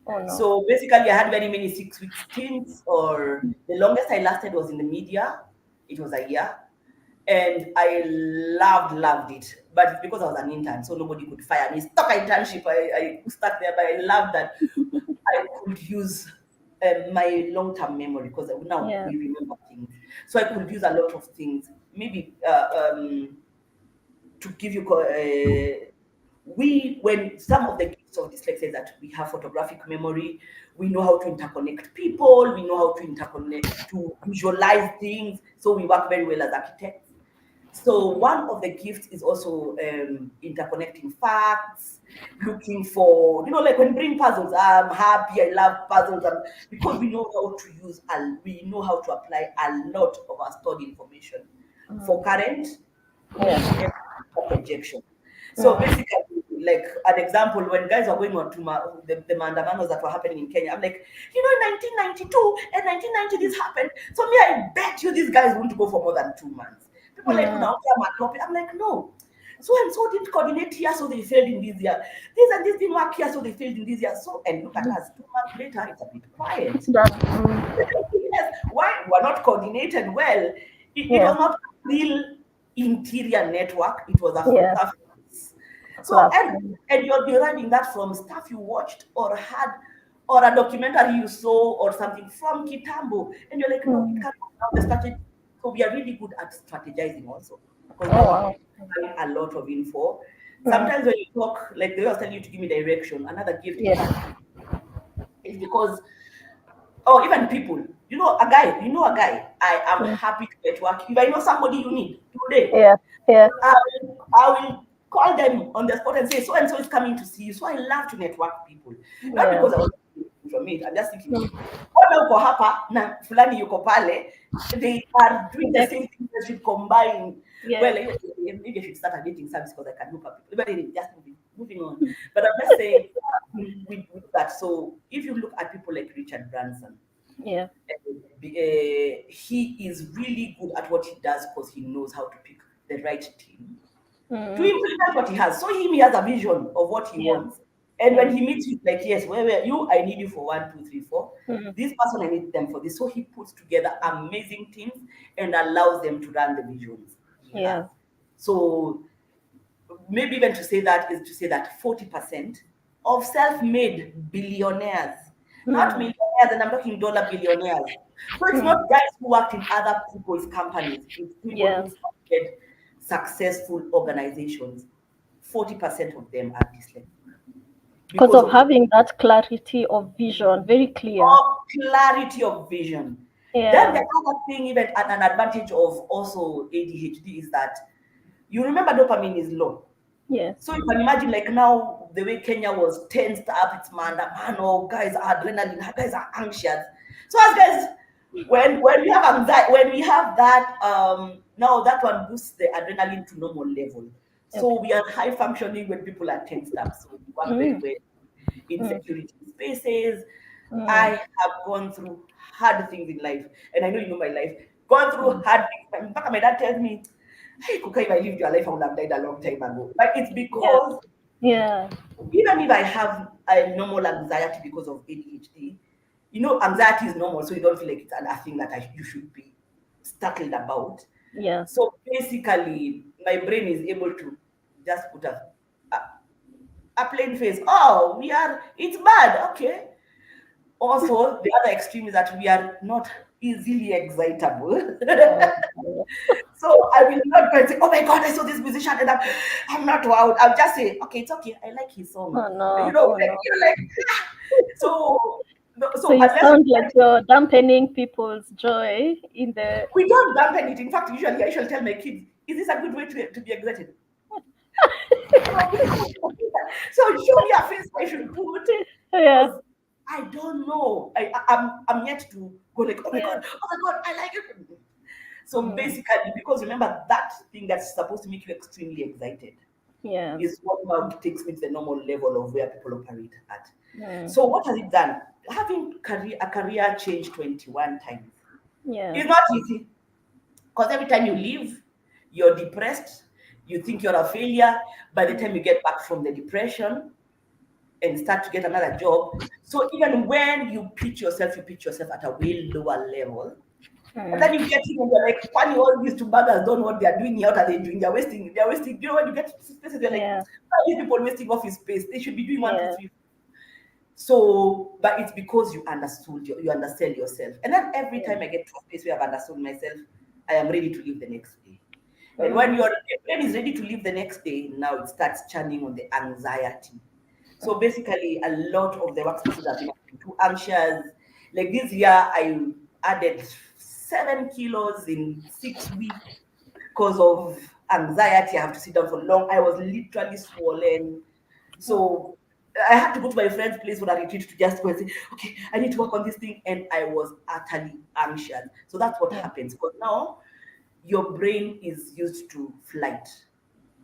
Speaker 1: Oh no.
Speaker 2: So basically, I had very many 6-week stints, or the longest I lasted was in the media. It was a year. And I loved it. But it's because I was an intern, so nobody could fire me. Stuck internship, I stuck there, but I loved that I could use my long-term memory, because now
Speaker 1: Yeah.
Speaker 2: we remember things. So I could use a lot of things. Maybe to give you, when some of the gifts of dyslexia is that we have photographic memory, we know how to interconnect people, we know how to interconnect, to visualize things. So we work very well as architects. So one of the gifts is also interconnecting facts, looking for, like when bring puzzles, I'm happy, I love puzzles, because we know how to use, and we know how to apply a lot of our stored information for current, and for projection. So basically, like an example, when guys were going on to the mandamanos that were happening in Kenya, I'm like, in 1992 and 1990 this happened. So me, I bet you these guys won't go for more than 2 months. People like, now I'm like, no. So and so didn't coordinate here, so they failed in this year. This and this didn't work here, so they failed in this year. So, and look at us, 2 months later, it's a bit quiet. Yes, why we're not coordinated well? It was not a real interior network, it was a surface. So, and you're deriving that from stuff you watched or had, or a documentary you saw, or something from Kitambo, and you're like, no, it can't work now. The strategy. So we are really good at strategizing also, because now we have a lot of info. Sometimes when you talk, like they were telling you to give me direction, another gift is because, or even people, a guy, I am happy to network. If I know somebody you need today, I will call them on the spot and say, so and so is coming to see you. So I love to network people. Not because I want to from it. I'm just thinking, uko hapa na fulani yuko pale, they are doing the same thing, they should combine. Well, maybe I should start a dating service because I can look up people. But anyway, just moving on. But I'm just saying, we do that. So if you look at people like Richard Branson, he is really good at what he does because he knows how to pick the right team. to implement what he has. So he has a vision of what he wants. And when he meets you, like, yes, where were you? I need you for 1, 2, 3, 4. This person, I need them for this. So he puts together amazing teams and allows them to run the visions he has. So maybe even to say that is to say that 40% of self-made billionaires, not millionaires, and I'm talking dollar billionaires. So it's not guys who worked in other people's companies. It's people who started successful organizations. 40% of them are dyslexic.
Speaker 1: Because of having that clarity of vision, very clear.
Speaker 2: Clarity of vision. Then the other thing, even an advantage of also ADHD is that you remember dopamine is low.
Speaker 1: Yes.
Speaker 2: So you can imagine, like, now the way Kenya was tensed up, it's man, oh, guys are adrenaline, guys are anxious. So as guys, when we have anxiety, when we have that, now that one boosts the adrenaline to normal level. So we are high functioning when people are tensed up. So we work very well in security spaces. I have gone through hard things in life, and I know you know my life. Gone through hard things. In fact, my dad tells me, "Hey, Kuka, if I lived your life, I would have died a long time ago." But it's because even if I have a normal anxiety because of ADHD, you know, anxiety is normal, so you don't feel like it's a thing that you should be startled about. So basically, my brain is able to just put a plain face. Oh, it's bad. Okay. Also, the other extreme is that we are not easily excitable. So I will not go and say, "Oh my God, I saw this musician and I'm not wowed." I'll just say, "Okay, it's okay. I like his song." So
Speaker 1: you sound like you're dampening people's joy in the.
Speaker 2: We don't dampen it. In fact, usually I shall tell my kids, "Is this a good way to be excited?" So show me a face I should put. Because I don't know. I'm yet to go like, "Oh my God, I like it." So basically, because remember that thing that's supposed to make you extremely excited is what now takes me to the normal level of where people operate at. So what has it done? Having a career change 21 times is not easy. Because every time you leave, you're depressed, you think you're a failure. By the time you get back from the depression and start to get another job, so even when you pitch yourself at a way lower level. And then you get in and you're like, funny, all these two buggers don't know what they're doing here. What are they doing? They're wasting. You know, when you get to spaces, you're like, why are these people wasting office space? They should be doing 1, 2, 3. So, but it's because you understood, you understand yourself. And then every time I get to a place where I've understood myself, I am ready to leave the next day. And when your brain is ready to leave the next day, now it starts churning on the anxiety. So basically, a lot of the workspaces have been too anxious. Like this year, I added 7 kilos in 6 weeks because of anxiety. I have to sit down for long. I was literally swollen. So I had to go to my friend's place for a retreat to just go and say, "Okay, I need to work on this thing." And I was utterly anxious. So that's what happens. Because now your brain is used to flight,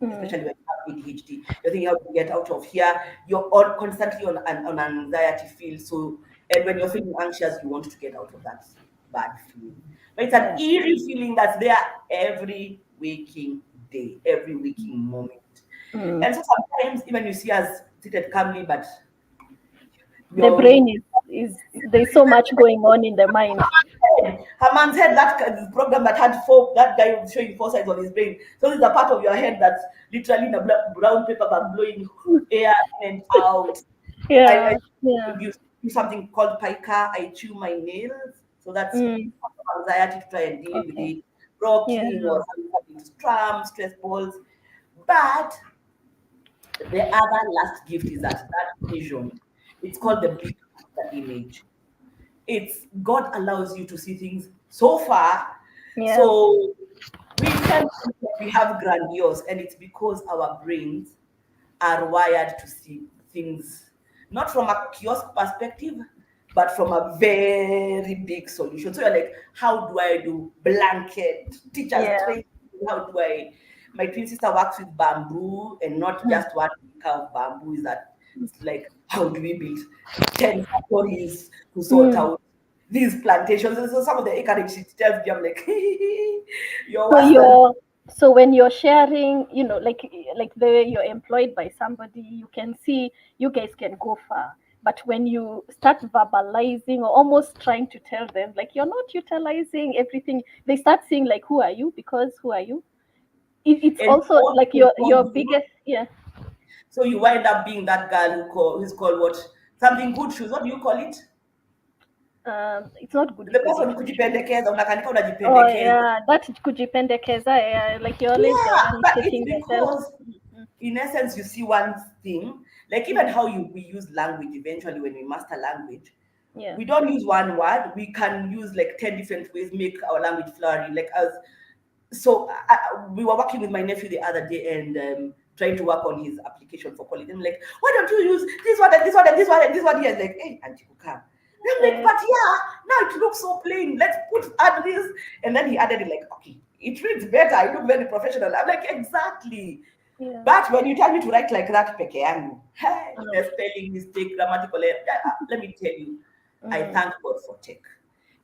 Speaker 2: especially when you have ADHD. You're thinking how to get out of here. You're constantly on an anxiety field. So, and when you're feeling anxious, you want to get out of that bad feeling. But it's an eerie feeling that's there every waking day, every waking moment. And so sometimes even you see us seated calmly, but
Speaker 1: the brain is there's so much going on in the mind.
Speaker 2: Haman's head, that program that had that guy was showing 4 sides of his brain. So this is a part of your head that's literally in a brown paper bag blowing air in and out. I use something called pica. I chew my nails. So that's anxiety to try and deal with it. Rocking or having to stress balls. But the other last gift is that vision. It's called the big picture image. It's God allows you to see things so far. So we tend to think that we have grandiose, and it's because our brains are wired to see things not from a kiosk perspective, but from a very big solution. So you're like, how do I do blanket teachers training? How do I? My twin sister works with bamboo, and not just one kind of bamboo. Is that it's like, how do we build 10 stories to sort out these plantations? So some of the acreage she tells me, I'm like,
Speaker 1: So when you're sharing, like the way you're employed by somebody, you can see you guys can go far. But when you start verbalizing or almost trying to tell them like you're not utilizing everything, they start saying like, who are you? Because who are you? It's
Speaker 2: And
Speaker 1: also
Speaker 2: what
Speaker 1: like
Speaker 2: people
Speaker 1: your
Speaker 2: don't do,
Speaker 1: biggest, yeah.
Speaker 2: so you wind up being that girl who's called what? Something good shoes. What do you call it?
Speaker 1: It's not goody
Speaker 2: The
Speaker 1: goody
Speaker 2: person
Speaker 1: two shoes.
Speaker 2: kujipendekeza, unakanika
Speaker 1: Oh
Speaker 2: unajipendekeza.
Speaker 1: yeah, that kujipendekeza, yeah, like you're always the
Speaker 2: Yeah,
Speaker 1: one
Speaker 2: but it's
Speaker 1: taking yourself.
Speaker 2: because in essence you see one thing, like even
Speaker 1: Yeah,
Speaker 2: how we use language eventually when we master language.
Speaker 1: yeah,
Speaker 2: We don't use one word, we can use like 10 different ways, make our language flourish. Like as so we were working with my nephew the other day and trying to work on his application for college. I'm like, why don't you use this one and this one and this one and this one? He was like, hey, Auntie Kuka. And I'm like,
Speaker 1: uh,
Speaker 2: but yeah, now it looks so plain. Let's add this. And then he added it like, okay, it reads better. I look very professional. I'm like, exactly.
Speaker 1: yeah.
Speaker 2: But when you tell me to write like that, peke yangu, hey,
Speaker 1: Mm,
Speaker 2: the spelling mistake, grammatical error, let me tell you, I
Speaker 1: mm,
Speaker 2: thank God for tech.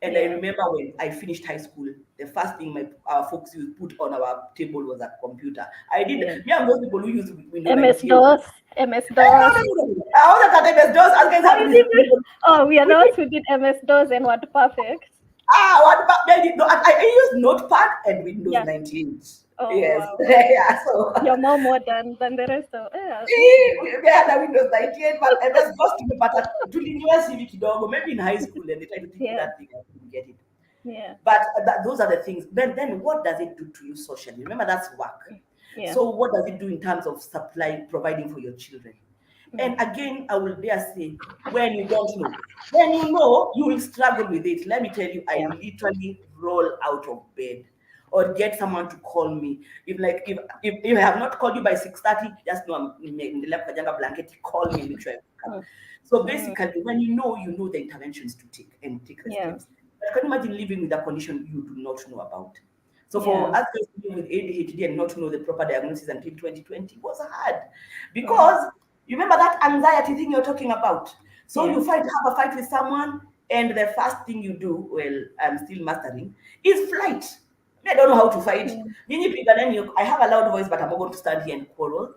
Speaker 2: And I
Speaker 1: yeah.
Speaker 2: remember when I finished high school, the first thing our folks used put on our table was a computer. I did
Speaker 1: Yeah.
Speaker 2: me and those people who use Windows
Speaker 1: MS
Speaker 2: 98.
Speaker 1: DOS, MS
Speaker 2: No,
Speaker 1: DOS.
Speaker 2: no, no, no. I wasn't at MS DOS. I guys
Speaker 1: Oh,
Speaker 2: have to
Speaker 1: is
Speaker 2: be
Speaker 1: it? Oh, we are the ones who did MS DOS and Word Perfect.
Speaker 2: what about maybe no, I used Notepad and Windows
Speaker 1: Yeah.
Speaker 2: 98.
Speaker 1: Oh,
Speaker 2: Yes.
Speaker 1: wow.
Speaker 2: Yeah. So
Speaker 1: You're more modern than the rest of. Yeah.
Speaker 2: we had a Windows 98, but MS DOS tumepata tulinywa hivi kidogo, maybe in high school and they tried to teach me
Speaker 1: Yeah.
Speaker 2: that thing. I didn't get it.
Speaker 1: Yeah.
Speaker 2: But those are the things. Then what does it do to you socially? Remember, that's work.
Speaker 1: Yeah.
Speaker 2: So what does it do in terms of providing for your children? And again, I will dare say, when you don't know, when you know, you will struggle with it. Let me tell you, I
Speaker 1: Yeah.
Speaker 2: literally roll out of bed or get someone to call me. If I have not called you by 6:30, just know I'm in the left pajanga blanket. Call me and make sure I wake up.
Speaker 1: Mm,
Speaker 2: So
Speaker 1: mm,
Speaker 2: basically, when you know the interventions to take and take the
Speaker 1: yeah.
Speaker 2: steps. But can you imagine living with a condition you do not know about? So
Speaker 1: Yeah.
Speaker 2: for us living with ADHD and not know the proper diagnosis until 2020 was hard
Speaker 1: Mm,
Speaker 2: because you remember that anxiety thing you're talking about. So
Speaker 1: yeah.
Speaker 2: you have a fight with someone, and the first thing you do, well, I'm still mastering, is flight. I don't know how to fight.
Speaker 1: Yeah.
Speaker 2: I have a loud voice, but I'm not going to stand here and quarrel.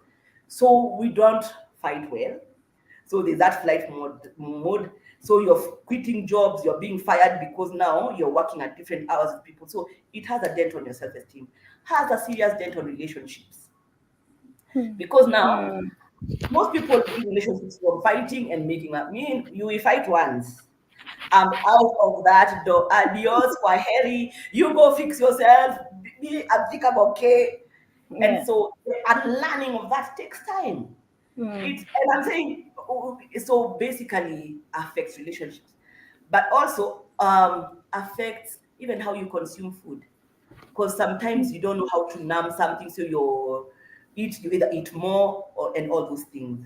Speaker 2: So we don't fight well. So there's that flight mode. So you're quitting jobs, you're being fired because now you're working at different hours with people. So it has a dent on your self-esteem, has a serious dent on relationships.
Speaker 1: Mm,
Speaker 2: Because now
Speaker 1: mm,
Speaker 2: most people in relationships from fighting and making up. You will fight once. I'm out of that door. Adios, Kwaheri. You go fix yourself. I think I'm okay. And
Speaker 1: yeah.
Speaker 2: so the unlearning of that takes time.
Speaker 1: Mm,
Speaker 2: And I'm saying so basically affects relationships, but also affects even how you consume food. Because sometimes you don't know how to numb something, so you either eat more and all those things.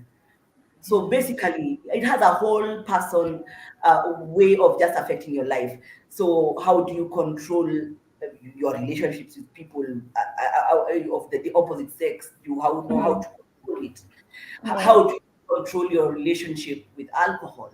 Speaker 2: So basically, it has a whole person way of just affecting your life. So how do you control your relationships with people of the opposite sex? You know how
Speaker 1: mm,
Speaker 2: to control it.
Speaker 1: yeah.
Speaker 2: How do you control your relationship with alcohol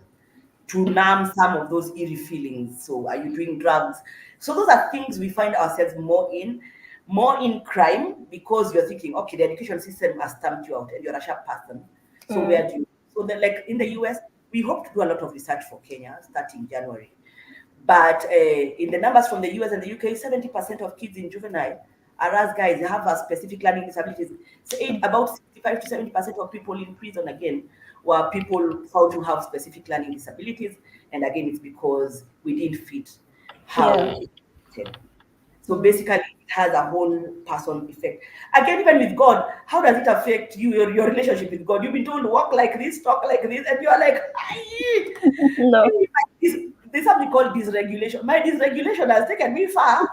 Speaker 2: to numb some of those eerie feelings? So are you doing drugs? So those are things we find ourselves more in crime because you're thinking, okay, the education system has stamped you out and you're a sharp person. So
Speaker 1: Mm,
Speaker 2: where do you? So then, like in the US, we hope to do a lot of research for Kenya starting January. But in the numbers from the US and the UK, 70% of kids in juvenile are as guys, they have a specific learning disabilities. So about 65 to 70% of people in prison again were people found to have specific learning disabilities. And again, it's because we didn't fit
Speaker 1: yeah.
Speaker 2: how it fitted. So
Speaker 1: Mm,
Speaker 2: basically, it has a whole person effect. Again, even with God, how does it affect you, your relationship with God? You've been told walk like this, talk like this, and you are like, "Aye,
Speaker 1: no.
Speaker 2: there's something called dysregulation. My dysregulation has taken me far.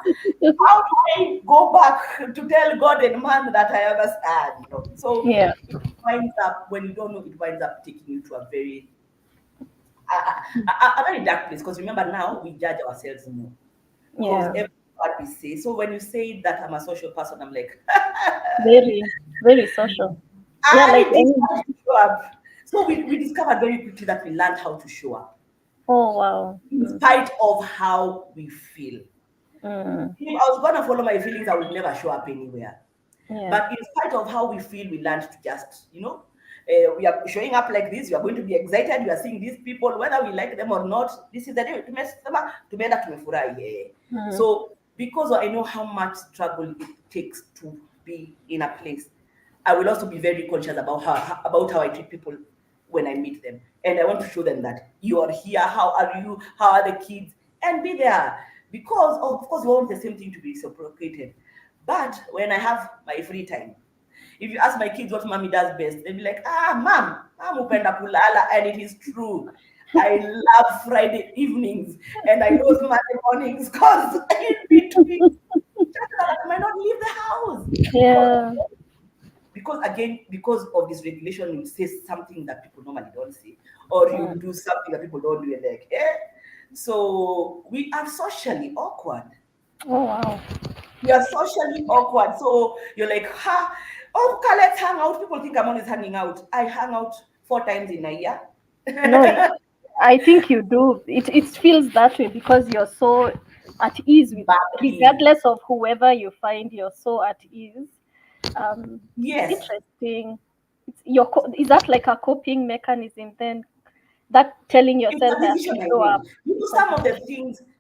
Speaker 2: How do I go back to tell God and man that I understand? So
Speaker 1: Yeah.
Speaker 2: it winds up, when you don't know, it winds up taking you to a very dark place. Because remember, now we judge ourselves more. Because
Speaker 1: Yeah.
Speaker 2: every word we say. So when you say that I'm a social person, I'm like,
Speaker 1: Very, very social. Yeah,
Speaker 2: I
Speaker 1: like I
Speaker 2: did
Speaker 1: mean,
Speaker 2: how to show up. So we discovered very quickly that we learned how to show up
Speaker 1: oh wow.
Speaker 2: in
Speaker 1: Mm,
Speaker 2: spite of how we feel.
Speaker 1: mm,
Speaker 2: If I was going to follow my feelings, I would never show up anywhere.
Speaker 1: Yeah.
Speaker 2: But in spite of how we feel, we learn to just, we are showing up like this. You are going to be excited. You are seeing these people, whether we like them or not. This is the day. Tumeenda tumefurahi. So because I know how much struggle it takes to be in a place, I will also be very conscious about how I treat people when I meet them, and I want to show them that you are here. How are you? How are the kids? And be there, because of course we want the same thing to be reciprocated. But when I have my free time, if you ask my kids what mommy does best, they'll be like, mom upenda kulala, and it is true. I love Friday evenings and I love Monday mornings because in between, I might not leave the house
Speaker 1: Yeah.
Speaker 2: because again, because of this regulation, you say something that people normally don't say, or you do something that people don't do, and like, so we are socially awkward.
Speaker 1: Oh wow.
Speaker 2: We are socially awkward. So you're like, okay, let's hang out. People think I'm always hanging out. I hang out 4 times in a year.
Speaker 1: No, I think you do. It feels that way because you're so at ease with,
Speaker 2: Bappy.
Speaker 1: regardless of whoever you find, you're so at ease. It's
Speaker 2: Yes.
Speaker 1: interesting. Is that like a coping mechanism then? That telling
Speaker 2: It's
Speaker 1: yourself
Speaker 2: a
Speaker 1: I have to
Speaker 2: decision I
Speaker 1: show
Speaker 2: made.
Speaker 1: up.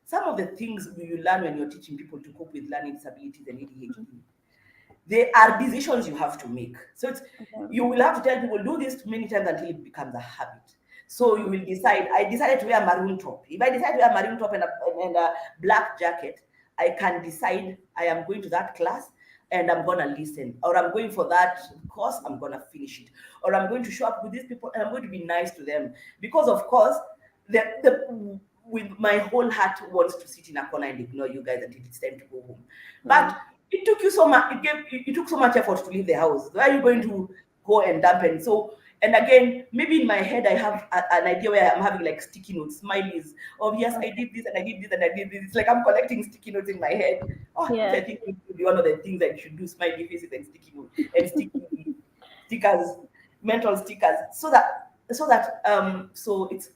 Speaker 2: Some of the things you learn when you're teaching people to cope with learning disabilities and ADHD, they are decisions you have to make. So you will have to tell people, do this many times until it becomes a habit. So you will decide, I decided to wear a maroon top. If I decide to wear a maroon top and a black jacket, I can decide I am going to that class and I'm going to listen. Or I'm going for that course, I'm going to finish it. Or I'm going to show up with these people and I'm going to be nice to them. Because, of course, with my whole heart wants to sit in a corner and ignore you guys until it's time to go home. But it took you so much. It took so much effort to leave the house. Where are you going to go and dampen? So, and again, maybe in my head I have an idea where I'm having like sticky notes, smileys. Oh yes, I did this and I did this and I did this. It's like I'm collecting sticky notes in my head. Oh, which
Speaker 1: Yeah.
Speaker 2: I think would be one of the things I should do: smiley faces and sticky notes and sticky stickers, mental stickers, so it's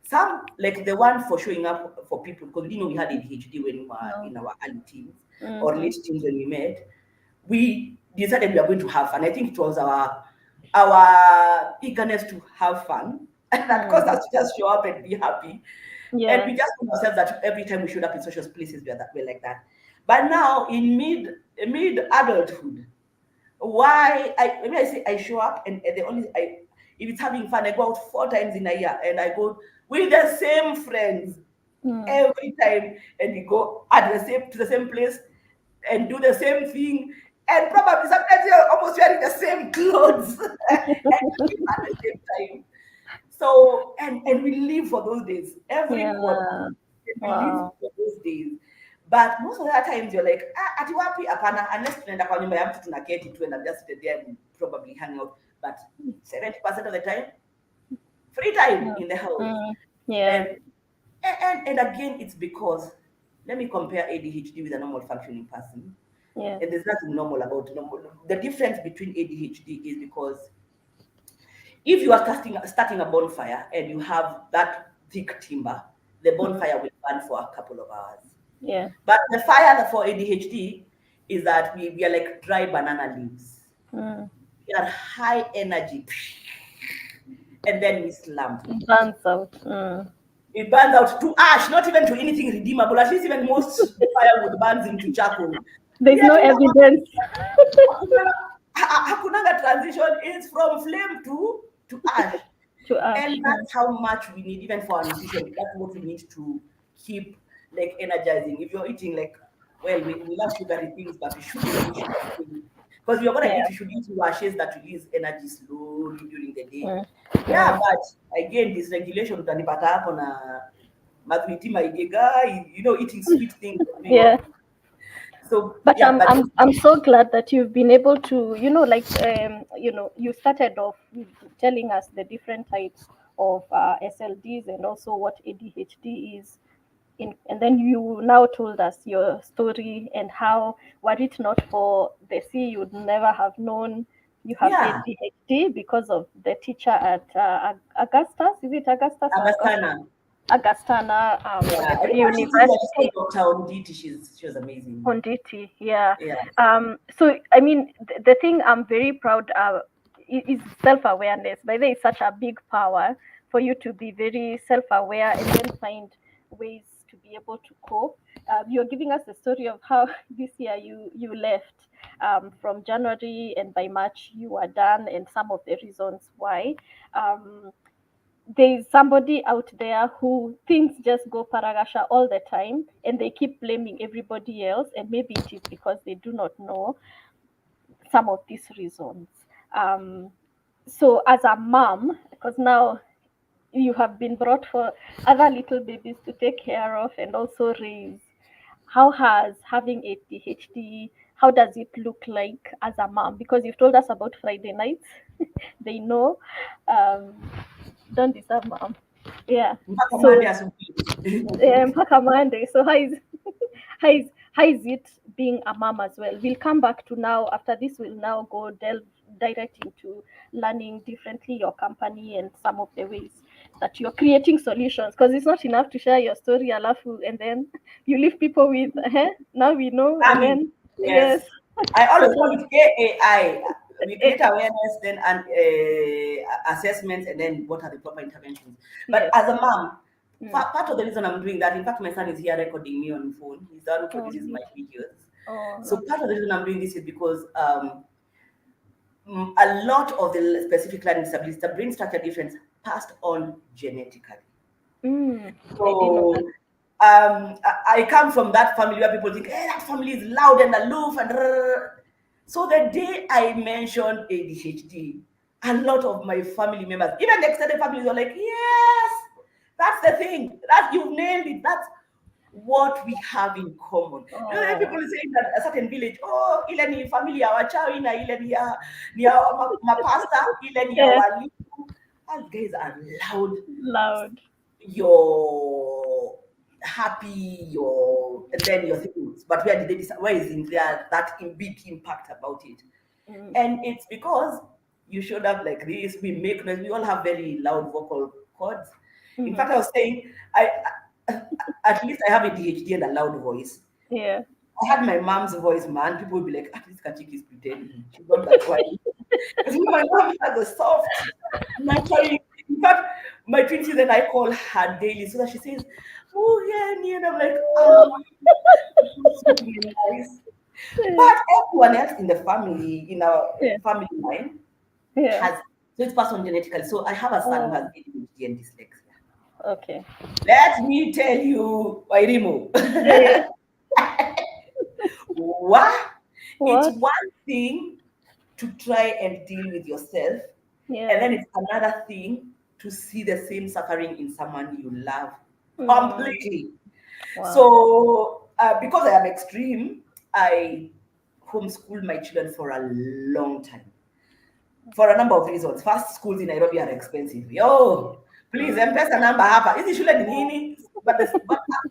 Speaker 2: some like the one for showing up for people, because we had ADHD when we were
Speaker 1: No.
Speaker 2: in our early teens or
Speaker 1: Mm-hmm.
Speaker 2: late teens when we met. We decided we are going to have fun. I think it was our eagerness to have fun and that caused us to just show up and be happy. And
Speaker 1: Yeah.
Speaker 2: we just told ourselves that every time we showed up in social places, we're like that. But now in mid adulthood, why I say I show up and the only I if it's having fun, I go out 4 times in a year and I go with the same friends every time, and we go at the same place and do the same thing, and probably sometimes you're almost wearing the same clothes and eat at the same time. So and we live for those days every quarter.
Speaker 1: Yeah.
Speaker 2: And we live
Speaker 1: Wow.
Speaker 2: for those days. But most of the times you're like, ati wapi hapana, unless tunaenda kwa nyumba ya mtu tunaketi tu and I'm just sitting there and probably hang out. But 70% of the time, free time in the house.
Speaker 1: Yeah.
Speaker 2: And and again, it's because, let me compare ADHD with a normal functioning person.
Speaker 1: Yeah.
Speaker 2: And there's nothing normal about normal. The difference between ADHD is because if you are starting a bonfire and you have that thick timber, the bonfire will burn for a couple of hours.
Speaker 1: Yeah.
Speaker 2: But the fire for ADHD is that we are like dry banana leaves. We are high energy, and then we slump.
Speaker 1: Burns out.
Speaker 2: It burns out to ash, not even to anything redeemable. At least even most firewood burns into charcoal.
Speaker 1: There's no evidence.
Speaker 2: Hakunanga transition is from flame to ash.
Speaker 1: To ash.
Speaker 2: And that's how much we need, even for our nutrition. That's what we need to keep like energizing. If you're eating like, well, we love sugary things, but we shouldn't eat sugar things. Because we're gonna
Speaker 1: Yeah.
Speaker 2: eat, we should eat washes that release energy slowly during the day.
Speaker 1: Mm.
Speaker 2: Yeah, but again, this regulation utanipata hapo na madhwiti maigega, eating sweet things.
Speaker 1: Yeah.
Speaker 2: So
Speaker 1: But
Speaker 2: yeah, but
Speaker 1: I'm so glad that you've been able to, you started off with telling us the different types of SLDs and also what ADHD is. And then you now told us your story and how, were it not for the C, you'd never have known you have
Speaker 2: yeah,
Speaker 1: ADHD because of the teacher at Augustus. Is it Augustus? Or
Speaker 2: Agastana.
Speaker 1: Augustana
Speaker 2: Yeah, I remember she
Speaker 1: University.
Speaker 2: called Dr. Onditi. She was amazing.
Speaker 1: Onditi, yeah.
Speaker 2: Yeah.
Speaker 1: So I mean, the thing I'm very proud of is self-awareness. By the way, it's such a big power for you to be very self-aware and then find ways to be able to cope. You're giving us the story of how this year you left from January, and by March you were done, and some of the reasons why. There's somebody out there who things just go paragasha all the time, and they keep blaming everybody else, and maybe it is because they do not know some of these reasons. um, so as a mom, because now you have been brought for other little babies to take care of and also raise, how has having ADHD, how does it look like as a mom? Because you've told us about Friday nights. They know. um, don't disturb mom. Yeah.
Speaker 2: Mpaka
Speaker 1: So
Speaker 2: Monday asubuhi.
Speaker 1: mpaka Monday. So how is it being a mom as well? We'll come back to now. After this, we'll now go delve direct into learning differently your company and some of the ways that you're creating solutions. Because it's not enough to share your story, alafu, and then you leave people with, now we know, and then
Speaker 2: Yes.
Speaker 1: yes.
Speaker 2: I always
Speaker 1: So
Speaker 2: call it KAI. We
Speaker 1: eh,
Speaker 2: create awareness, then assessments, and then what are the proper interventions. But
Speaker 1: yes.
Speaker 2: as a mom,
Speaker 1: Mm.
Speaker 2: part of the reason I'm doing that, in fact, my son is here recording me on phone. He's the one who
Speaker 1: Oh,
Speaker 2: produces my videos.
Speaker 1: oh,
Speaker 2: So
Speaker 1: lovely.
Speaker 2: part of the reason I'm doing this is because a lot of the specific learning disabilities, the brain structure difference, passed on genetically.
Speaker 1: I didn't know that.
Speaker 2: So I come from that family where people think, hey, that family is loud and aloof and so the day I mentioned ADHD, a lot of my family members, even the extended families, were like, yes, that's the thing. That you've nailed it. That's what we have in common. You know, people
Speaker 1: Oh,
Speaker 2: saying that a certain village, oh, ile ni familia wachawi na ile ni ya mapasta, ile ni ya
Speaker 1: yeah,
Speaker 2: walimu. Those guys are loud,
Speaker 1: loud.
Speaker 2: you're happy, and then you're thinking, but where did they decide? Where is in there that big impact about it?
Speaker 1: Mm.
Speaker 2: And it's because you showed up like this. We make noise. We all have very loud vocal cords. In
Speaker 1: Mm-hmm.
Speaker 2: fact, I was saying, at least I have a DHD and a loud voice.
Speaker 1: Yeah.
Speaker 2: I had my mom's voice, man. People would be like, at least Kachik is pretending. She's not that quiet. Because my mom has a soft, naturally. In fact, my twin sister and I call her daily so that she says, oh, yeah, me. And I'm like, so nice. But everyone else in the family, in our
Speaker 1: Yeah.
Speaker 2: family line,
Speaker 1: Yeah.
Speaker 2: has, so it's passed on genetically. So I have a son who has
Speaker 1: Oh,
Speaker 2: ADHD and dyslexia.
Speaker 1: okay.
Speaker 2: Let me tell you, Wairimu.
Speaker 1: Yeah.
Speaker 2: What? It's
Speaker 1: What?
Speaker 2: one thing to try and deal with yourself, and
Speaker 1: Yeah.
Speaker 2: then it's another thing to see the same suffering in someone you love
Speaker 1: Mm.
Speaker 2: completely.
Speaker 1: Wow.
Speaker 2: So, because I am extreme, I homeschooled my children for a long time for a number of reasons. First, schools in Nairobi are expensive. Yo, please,
Speaker 1: Mm.
Speaker 2: M-Pesa number hapa. Is it shule ni nini? But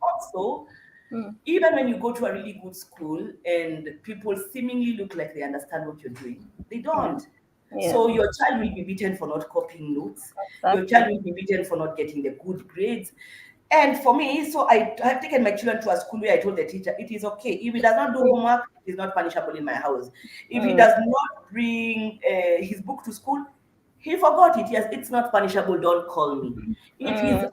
Speaker 2: also,
Speaker 1: Mm.
Speaker 2: even when you go to a really good school and people seemingly look like they understand what you're doing, they
Speaker 1: Yeah.
Speaker 2: don't.
Speaker 1: Yeah.
Speaker 2: So your child will be beaten for not copying notes. Your child
Speaker 1: Exactly.
Speaker 2: will be beaten for not getting the good grades. And for me, so I have taken my children to a school where I told the teacher, it is okay. If he does not do homework, it is not punishable in my house. If he
Speaker 1: Mm.
Speaker 2: does not bring his book to school, he forgot it. Yes, it's not punishable. Don't call me. If
Speaker 1: Mm.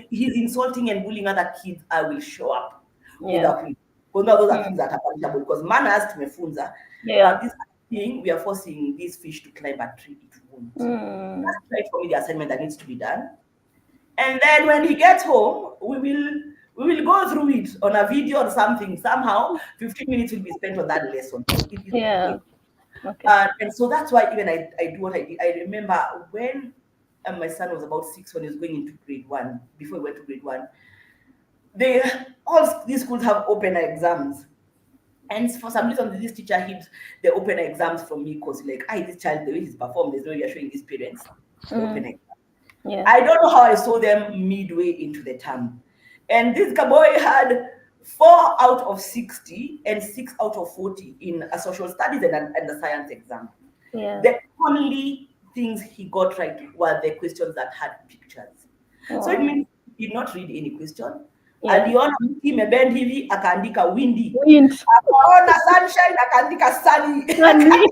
Speaker 2: he's insulting and bullying other kids, I will show up with
Speaker 1: Yeah.
Speaker 2: a plea. Because now those are
Speaker 1: Mm.
Speaker 2: things that are punishable. Because manners tumefunza,
Speaker 1: Yeah.
Speaker 2: but this thing we are forcing this fish to climb a tree. It won't.
Speaker 1: Mm.
Speaker 2: That's right for me the assignment that needs to be done. And then when he gets home, we will go through it on a video or something. Somehow, 15 minutes will be spent on that lesson. So it is
Speaker 1: Yeah.
Speaker 2: okay.
Speaker 1: Okay.
Speaker 2: And so that's why even I do what I did. I remember when my son was about 6, when he was going into grade 1, before he went to grade 1, they all these schools have open exams. And for some reason, this teacher hid the open exams from me because, like, this child, the way he's performed, there's no way you're showing his parents the open
Speaker 1: Mm.
Speaker 2: exam.
Speaker 1: Yeah.
Speaker 2: I don't know how I saw them midway into the term. And this boy had 4 out of 60 and 6 out of 40 in a social studies and a science exam.
Speaker 1: Yeah.
Speaker 2: The only things he got right were the questions that had pictures. So it
Speaker 1: Wow.
Speaker 2: means did not read any question.
Speaker 1: Yeah.
Speaker 2: Aliona mti imebend hivi akaandika windy.
Speaker 1: Wind.
Speaker 2: Akaona sunshine akaandika sunny.
Speaker 1: Sunny.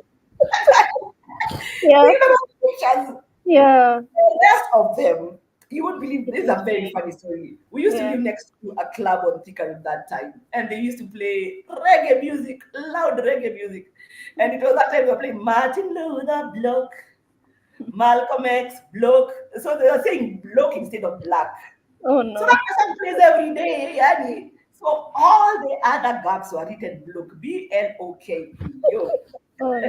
Speaker 1: Yeah.
Speaker 2: You know those pictures?
Speaker 1: Yeah.
Speaker 2: The rest of them, you won't believe, this is a very funny story. We used to
Speaker 1: Yeah.
Speaker 2: live next to a club on Thika at that time, and they used to play reggae music, loud reggae music. And it was that time we were playing Martin Luther Block, Malcolm X Block. So they were saying block instead of black.
Speaker 1: Oh
Speaker 2: So
Speaker 1: no.
Speaker 2: that person plays every day, yani. So all the other gaps were written block, BLOKE. Yo.
Speaker 1: Oh.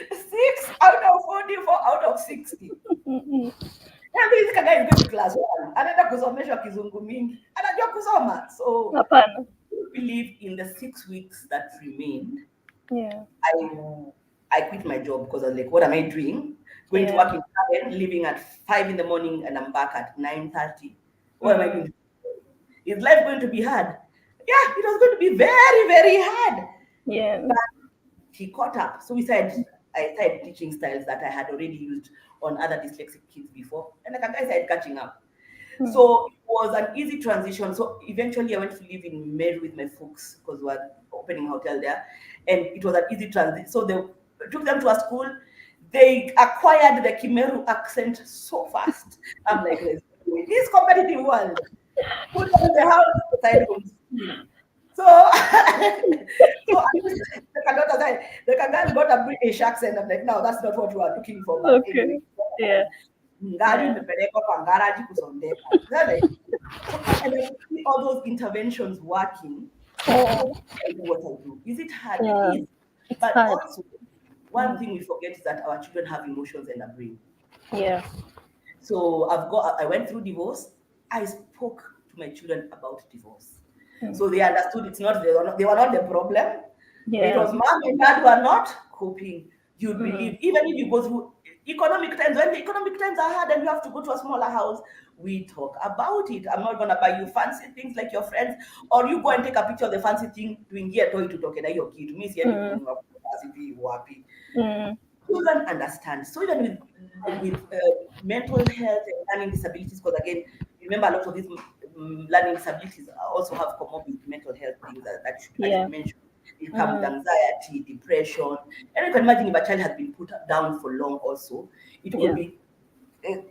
Speaker 2: 6 out of 44 out of 60.
Speaker 1: Mm-mm.
Speaker 2: This guy is going to class 1. Anaenda kusomeshwa kizungu mingi. Anajua kusoma. So
Speaker 1: Hapana.
Speaker 2: I believe in the 6 weeks that remained,
Speaker 1: Yeah.
Speaker 2: I quit my job because I was like, what am I doing? Going to work in Karen, leaving at 5 in the morning, and I'm back at 9:30. What am I going to do? Is life going to be hard? Yeah, it was going to be very, very hard.
Speaker 1: Yeah.
Speaker 2: But he caught up. So I started teaching styles that I had already used on other dyslexic kids before. And like a guy started catching up. So it was an easy transition. So eventually I went to live in 𝐦𝐢𝐥𝐥𝐢𝐸 with my folks because we were opening a hotel there. And it was an easy transition. So they took them to a school. They acquired the Kaimuri accent so fast. I'm like, this competitive world. Put them in the house, aside from school. So, the Kangal got a British accent. I'm like, no, that's not what you are looking for. But
Speaker 1: Okay.
Speaker 2: anyway,
Speaker 1: Yeah.
Speaker 2: ngari imepelekwa kwa garage kusondeka. And I see all those interventions working. I do what I do. Is it hard?
Speaker 1: Yeah.
Speaker 2: It is.
Speaker 1: It's
Speaker 2: But
Speaker 1: hard.
Speaker 2: also, one thing we forget is that our children have emotions and a brain.
Speaker 1: Yeah.
Speaker 2: So I went through divorce. I spoke to my children about divorce. So they understood they were not the problem.
Speaker 1: Yeah.
Speaker 2: It was mom and dad who are not coping. You believe, even if you go through economic times, when the economic times are hard and you have to go to a smaller house, we talk about it. I'm not gonna buy you fancy things like your friends, or you go and take a picture of the fancy thing doing here toy to talk and your kid. To me, happy. Children understand. So even with mental health and learning disabilities, because again, remember a lot of these learning disabilities also have comorbid mental health things that I should mention. It comes with anxiety, depression, and you can imagine if a child has been put down for long. Also, it could be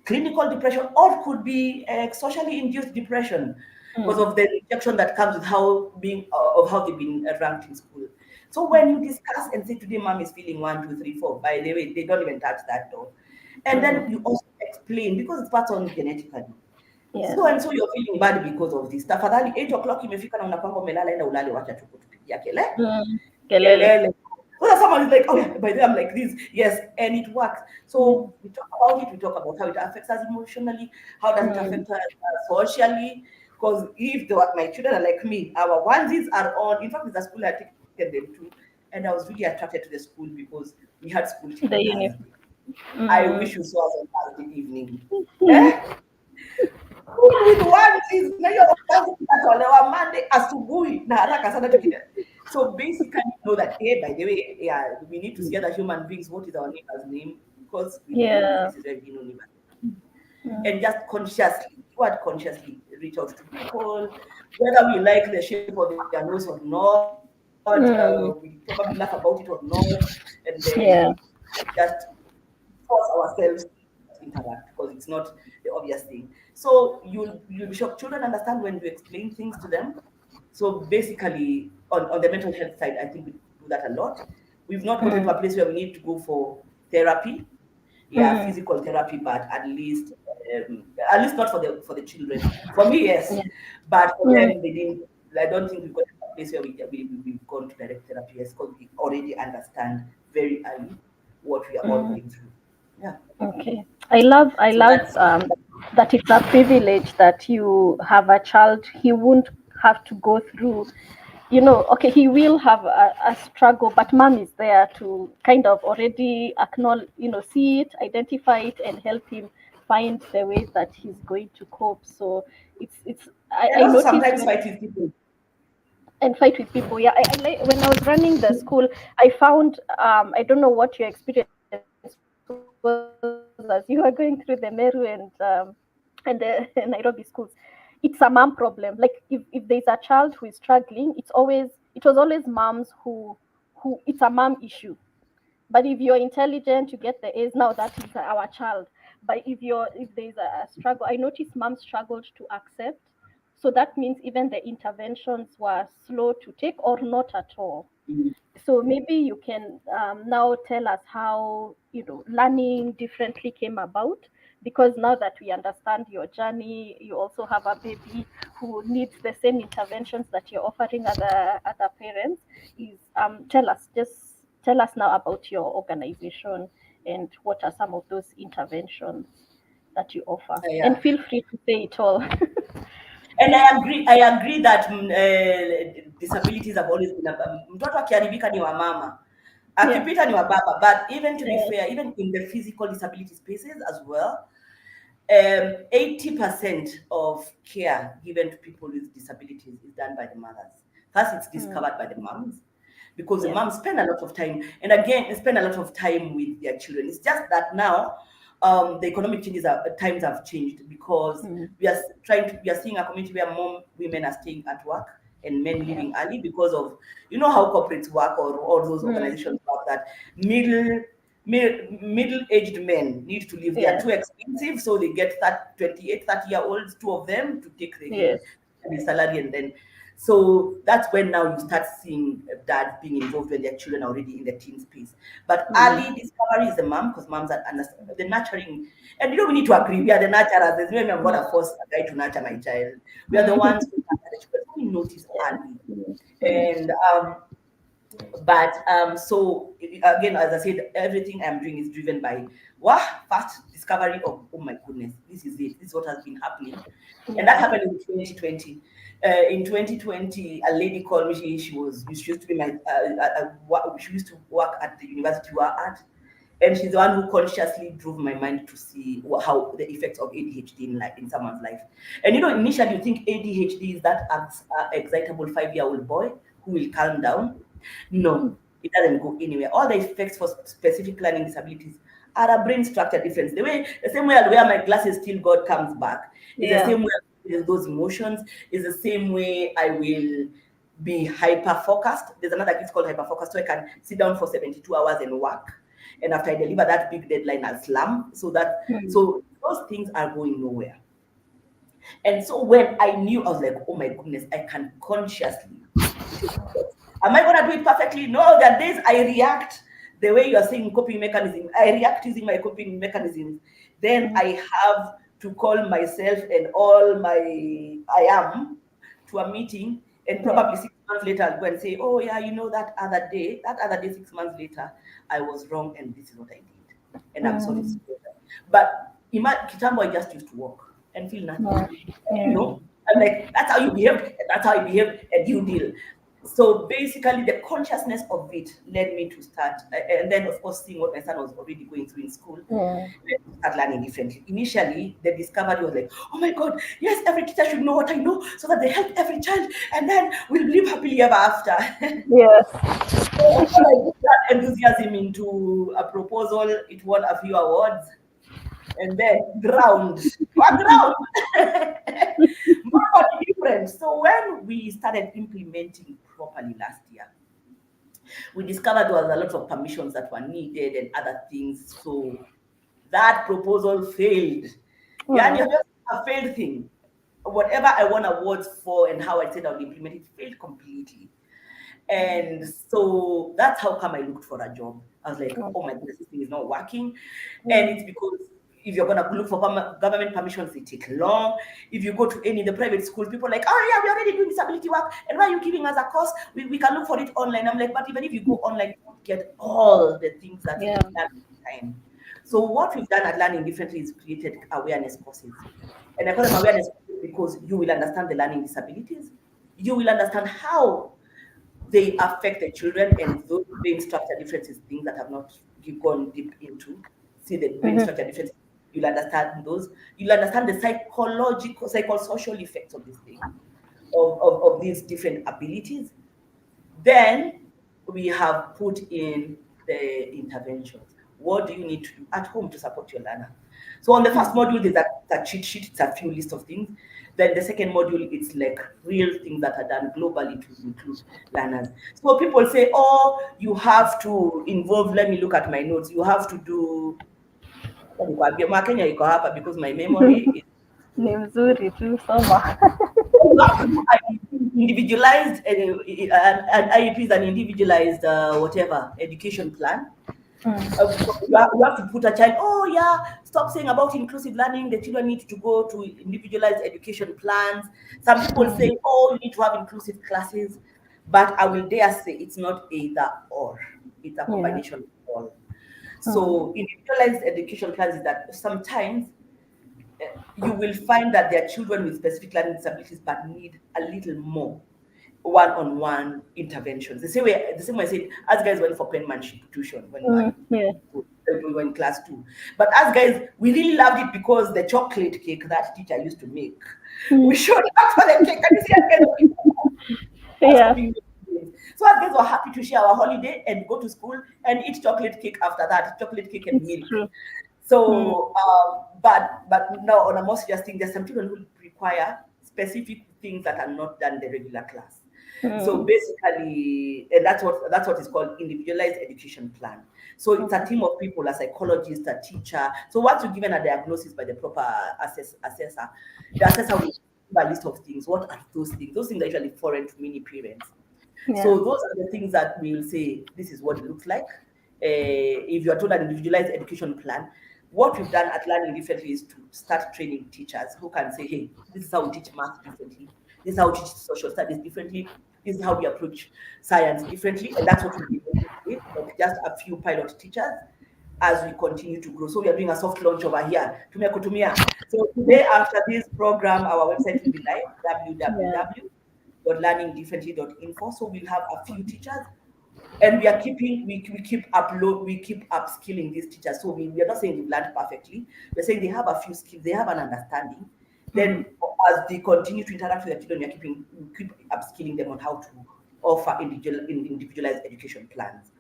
Speaker 2: clinical depression, or could be socially induced depression because of the rejection that comes with how they've been ranked in school. So when you discuss and say today mom is feeling 1, 2, 3, 4, by the way, they don't even touch that door. And then you also explain because it's passed on genetically.
Speaker 1: Yeah.
Speaker 2: So and so you're feeling bad because of this. Tafadhali 8 o'clock imefika na unapanga umelala enda ulale wacha tu kutupigia kelele. So someone is like, oh yeah, by the way, I'm like this. Yes, and it works. So we talk about it, we talk about how it affects us emotionally, how does it affect us socially. Because if my children are like me, our onesies are on. In fact, with the school I taken them to, and I was really attracted to the school because we had school till Thursday. I wish you saw us on Thursday evening. With onesies, na hiyo itatolewa Monday asubuhi na haraka sana tukida. So basically, know that hey, by the way, we need to see other human beings. What is our neighbor's name? Because we know this is very neighbor. And just consciously reach out to people, whether we like the shape of their nose or not. We probably laugh about it or not, and then just force ourselves to interact because it's not the obvious thing. So you'll be shocked. Children understand when you explain things to them. So basically, on the mental health side, I think we do that a lot. We've not gotten to a place where we need to go for therapy, physical therapy, but at least not for the children. For me, yes, but for them, they didn't. I don't think we've got to a place where we've gone to direct therapy, yes, because we already understand very early what we are all going through. Yeah.
Speaker 1: Okay. I love that it's a privilege that you have a child. He won't have to go through, okay, he will have a struggle, but mom is there to kind of already acknowledge, see it, identify it, and help him find the ways that he's going to cope. So I noticed
Speaker 2: sometimes fight with people.
Speaker 1: And fight with people. Yeah, when I was running the school, I found I don't know what your experience was as you were going through the 𝐦𝐢𝐥𝐥𝐢𝐸 and and the Nairobi schools, it's a mom problem. Like if there's a child who is struggling, it was always moms who it's a mom issue. But if you're intelligent, you get the A's. Now that is our child. But if there's a struggle, I noticed moms struggled to accept. So that means even the interventions were slow to take or not at all. So maybe you can now tell us how learning differently came about, because now that we understand your journey, you also have a baby who needs the same interventions that you're offering other parents. Is tell us now about your organization and what are some of those interventions that you offer, and
Speaker 2: Yeah.
Speaker 1: feel free to say it all.
Speaker 2: And I agree that disabilities have always been mtoto akiharibika ni wa mama,
Speaker 1: Yeah.
Speaker 2: akipita ni wa baba. But even to be fair, even in the physical disability spaces as well, 80% of care given to people with disabilities is done by the mothers. First, it's discovered by the moms, because the moms spend a lot of time, and again, they spend a lot of time with their children. It's just that now the economic times have changed, because we are seeing a community where more women are staying at work and men leaving early, because of how corporates work, or all those organizations work, that middle-aged men need to live. They are too expensive, so they get that 28, 30-year-olds, two of them, to take the salary, and then so that's when now you start seeing dads being involved when their children are already in the teen space. But early discovery is the mom, because moms are the nurturing. And we need to agree, we are the nurturers. There's no way I'm going to force a guy to nurture my child. We are the ones who nurture the children. We notice early. And so again, as I said, everything I'm doing is driven by first discovery of, oh my goodness, this is it. This is what has been happening. And that happened in 2020. In 2020, a lady called me. She used to be my she used to work at the university we are at, and she's the one who consciously drove my mind to see how the effects of ADHD in someone's life. And initially you think ADHD is that excitable 5-year-old boy who will calm down. No, it doesn't go anywhere. All the effects for specific learning disabilities are a brain structure difference. The same way I wear my glasses till God comes back. It's the same way I feel those emotions. It's the same way I will be hyper focused. There's another gift called hyper focused, so I can sit down for 72 hours and work. And after I deliver that big deadline, I'll slam. So those things are going nowhere. And so when I knew, I was like, oh my goodness, I can consciously. Am I going to do it perfectly? No, there are days I react the way you are saying coping mechanism. I react using my coping mechanisms. Then I have to call myself and all I am to a meeting, and probably 6 months later I'll go and say, oh yeah, that other day 6 months later, I was wrong and this is what I did. And I'm sorry. But Kitambo, I just used to walk and feel nothing. I'm like, that's how you behave, and you deal. So basically, the consciousness of it led me to start, and then of course, seeing what my son was already going through in school, start learning differently. Initially, the discovery was like, oh my God, yes, every teacher should know what I know, so that they help every child, and then we'll live happily ever after.
Speaker 1: Yes.
Speaker 2: So I put that enthusiasm into a proposal. It won a few awards, and then drowned. But different. So when we started implementing properly last year, we discovered there was a lot of permissions that were needed and other things. So that proposal failed. Yeah, just a failed thing. Whatever I won awards for and how I said I would implement it failed completely. And so that's how come I looked for a job. I was like, oh my goodness, this thing is not working. And it's because if you're going to look for government permissions, they take long. If you go to any of the private schools, people are like, oh yeah, we're already doing disability work. And why are you giving us a course? We can look for it online. I'm like, but even if you go online, you don't get all the things that you learn at the time. So what we've done at Learning Differently is created awareness courses. And I call them awareness courses because you will understand the learning disabilities. You will understand how they affect the children, and those brain structure differences, things that have not gone deep into. See the brain structure differences. You'll understand those. You'll understand the psychosocial effects of this thing, of these different abilities. Then we have put in the interventions. What do you need to do at home to support your learner? So on the first module, there's a cheat sheet, it's a few list of things. Then the second module, it's like real things that are done globally to include learners. So people say, oh, you have to involve, let me look at my notes, you have to do, because my memory is
Speaker 1: Ni mzuri tu soma.
Speaker 2: you have to do an individualized an IEP is an individualized whatever education plan. You have to put a child, oh yeah, stop saying about inclusive learning. The children need to go to individualized education plans. Some people say, oh, you need to have inclusive classes, but I will dare say it's not either or. It's a combination of all. So individualized education plans is that sometimes you will find that there are children with specific learning disabilities but need a little more one-on-one interventions. The same way I said, as guys went for penmanship tuition when we were in class 2. But as guys, we really loved it because the chocolate cake that teacher used to make, we showed up for the cake. Can you see us guys? So as guys were happy to share our holiday and go to school and eat chocolate cake after that, chocolate cake and milk.
Speaker 1: True.
Speaker 2: So, but now on a more serious thing, there's some children who require specific things that are not done in the regular class. So basically, and that's what is called individualized education plan. So it's a team of people, a psychologist, a teacher. So once you're given a diagnosis by the proper assessor, the assessor will give a list of things. What are those things? Those things are usually foreign to many parents. So those are the things that we'll say, this is what it looks like. If you are told an individualized education plan, what we've done at Learning Differently is to start training teachers who can say, hey, this is how we teach math differently. This is how we teach social studies differently. This is how we approach science differently. And that's what we'll be doing with, like just a few pilot teachers as we continue to grow. So we are doing a soft launch over here. So today, after this program, our website will be live, www.learningdifferently.info. So we'll have a few teachers. And we keep upskilling these teachers. So we are not saying they've learned perfectly. We're saying they have a few skills, they have an understanding. Then as they continue to interact with the children, we keep upskilling them on how to offer individualized education plans.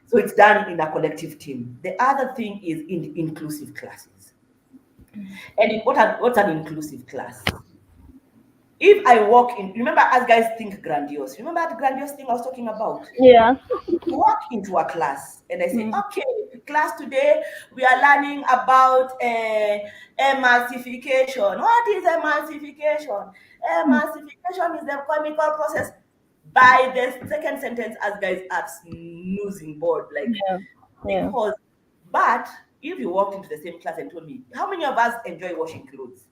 Speaker 2: So it's done in a collective team. The other thing is in inclusive classes. And what's an inclusive class? If I walk in, remember, as guys think grandiose. Remember that grandiose thing I was talking about?
Speaker 1: Yeah.
Speaker 2: Walk into a class and I say, okay, class today we are learning about emulsification. What is emulsification? Emulsification is the chemical process. By the second sentence, as guys are snoozing bored, because. But if you walked into the same class and told me, how many of us enjoy washing clothes?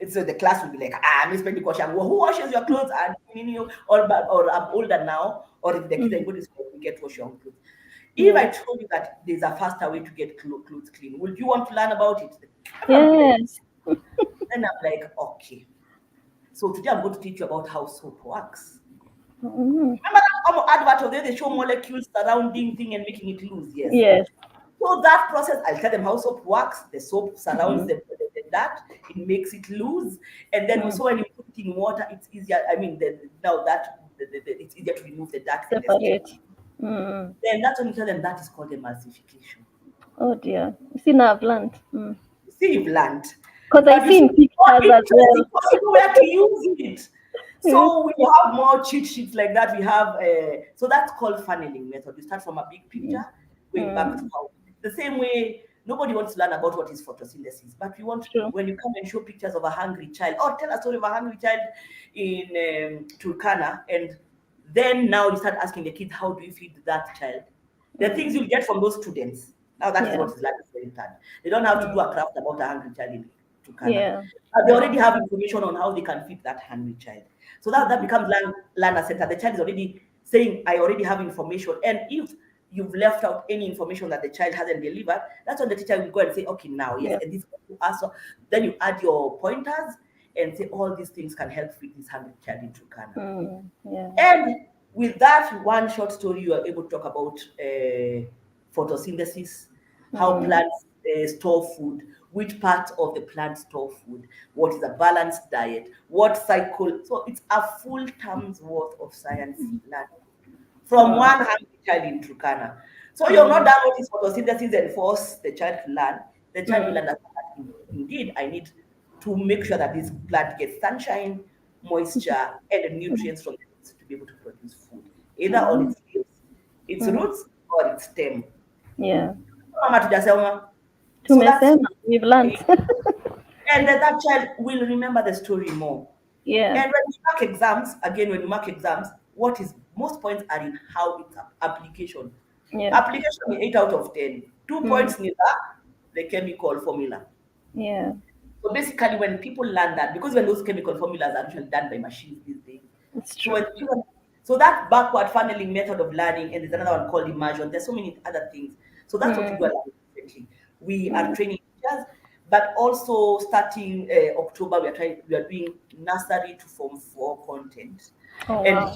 Speaker 2: So the class will be like, Miss Pentecost, well, who washes your clothes? And or I'm older now, or if the kids are going to school, we get to wash your own clothes. If I told you that there's a faster way to get clothes clean, would you want to learn about it?
Speaker 1: Yes.
Speaker 2: Then I'm like, okay. So today I'm going to teach you about how soap works. Remember that advert where they show molecules surrounding thing and making it loose?
Speaker 1: Yes.
Speaker 2: So that process, I'll tell them how soap works. The soap surrounds the dirt, it makes it loose, and then so when you put it in water, it's easier. I mean, it's easier to remove the dirt.
Speaker 1: Separate.
Speaker 2: Then that's when you tell them that is called emulsification.
Speaker 1: Oh dear. You see, now I've learned.
Speaker 2: See, you've learned.
Speaker 1: Because I've seen pictures as well.
Speaker 2: Because you know where to use it. So we have more cheat sheets like that. We have so that's called funneling method. You start from a big picture, going back to how. The same way, nobody wants to learn about what is photosynthesis, but we want when you come and show pictures of a hungry child, or tell a story of a hungry child in Turkana, and then now you start asking the kids, how do you feed that child? The things you'll get from those students. Now that is what is learning very hard. They don't have to do a craft about a hungry child in Turkana. They already have information on how they can feed that hungry child. So that becomes learner center. The child is already saying, I already have information. And if you've left out any information that the child hasn't delivered, that's when the teacher will go and say, okay, now, and this also. Then you add your pointers and say, all these things can help feed this hungry child in Turkana. And with that one short story, you are able to talk about photosynthesis, how plants store food, which part of the plant store food, what is a balanced diet, what cycle. So it's a full term's worth of science learning from one hungry child in Turkana. So you've not done what is photosynthesis and force the child to learn. The child will understand that indeed I need to make sure that this plant gets sunshine, moisture, and nutrients from the roots to be able to produce food, either on its leaves, its roots, or its stem.
Speaker 1: Yeah.
Speaker 2: Mama tujasema. So that's
Speaker 1: Tumesema, we've learned.
Speaker 2: and then that child will remember the story more.
Speaker 1: Yeah.
Speaker 2: And when you mark exams, again, when you mark exams, what is most points are in how it's application.
Speaker 1: Yeah.
Speaker 2: Application is 8 out of 10. 2 points neither the chemical formula.
Speaker 1: Yeah.
Speaker 2: So basically, when people learn that, because when those chemical formulas are actually done by machines these days,
Speaker 1: It's
Speaker 2: so
Speaker 1: true.
Speaker 2: when children, so that backward funneling method of learning, and there's another one called immersion. There's so many other things. So that's what we do at differently. We are training teachers, but also starting October, we are doing nursery to Form 4 content.
Speaker 1: Oh,
Speaker 2: And
Speaker 1: wow.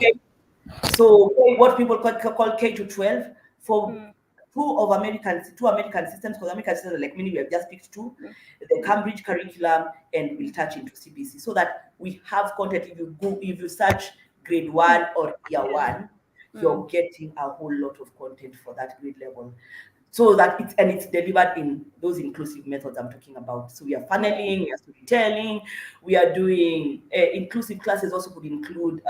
Speaker 2: so what people call K to 12 for two American systems, because American systems are like many, we have just picked two, the Cambridge curriculum, and we'll touch into CBC, so that we have content. If you search grade 1 or year 1, you're getting a whole lot of content for that grade level. So that it's delivered in those inclusive methods I'm talking about. So we are funneling, we are storytelling, we are doing inclusive classes. Also could include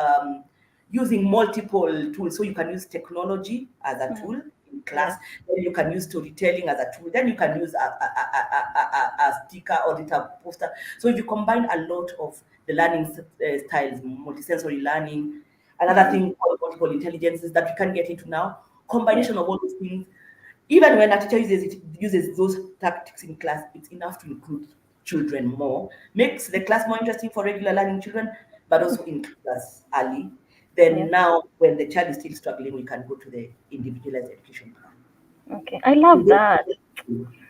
Speaker 2: using multiple tools. So you can use technology as a tool in class. Then you can use storytelling as a tool. Then you can use a sticker or data poster. So if you combine a lot of the learning styles, multisensory learning, another thing called multiple intelligences that we can get into now, combination of all those things. Even when a teacher uses those tactics in class, it's enough to include children more, makes the class more interesting for regular learning children, but also include us early. Then now, when the child is still struggling, we can go to the individualized education plan.
Speaker 1: Okay, I love that.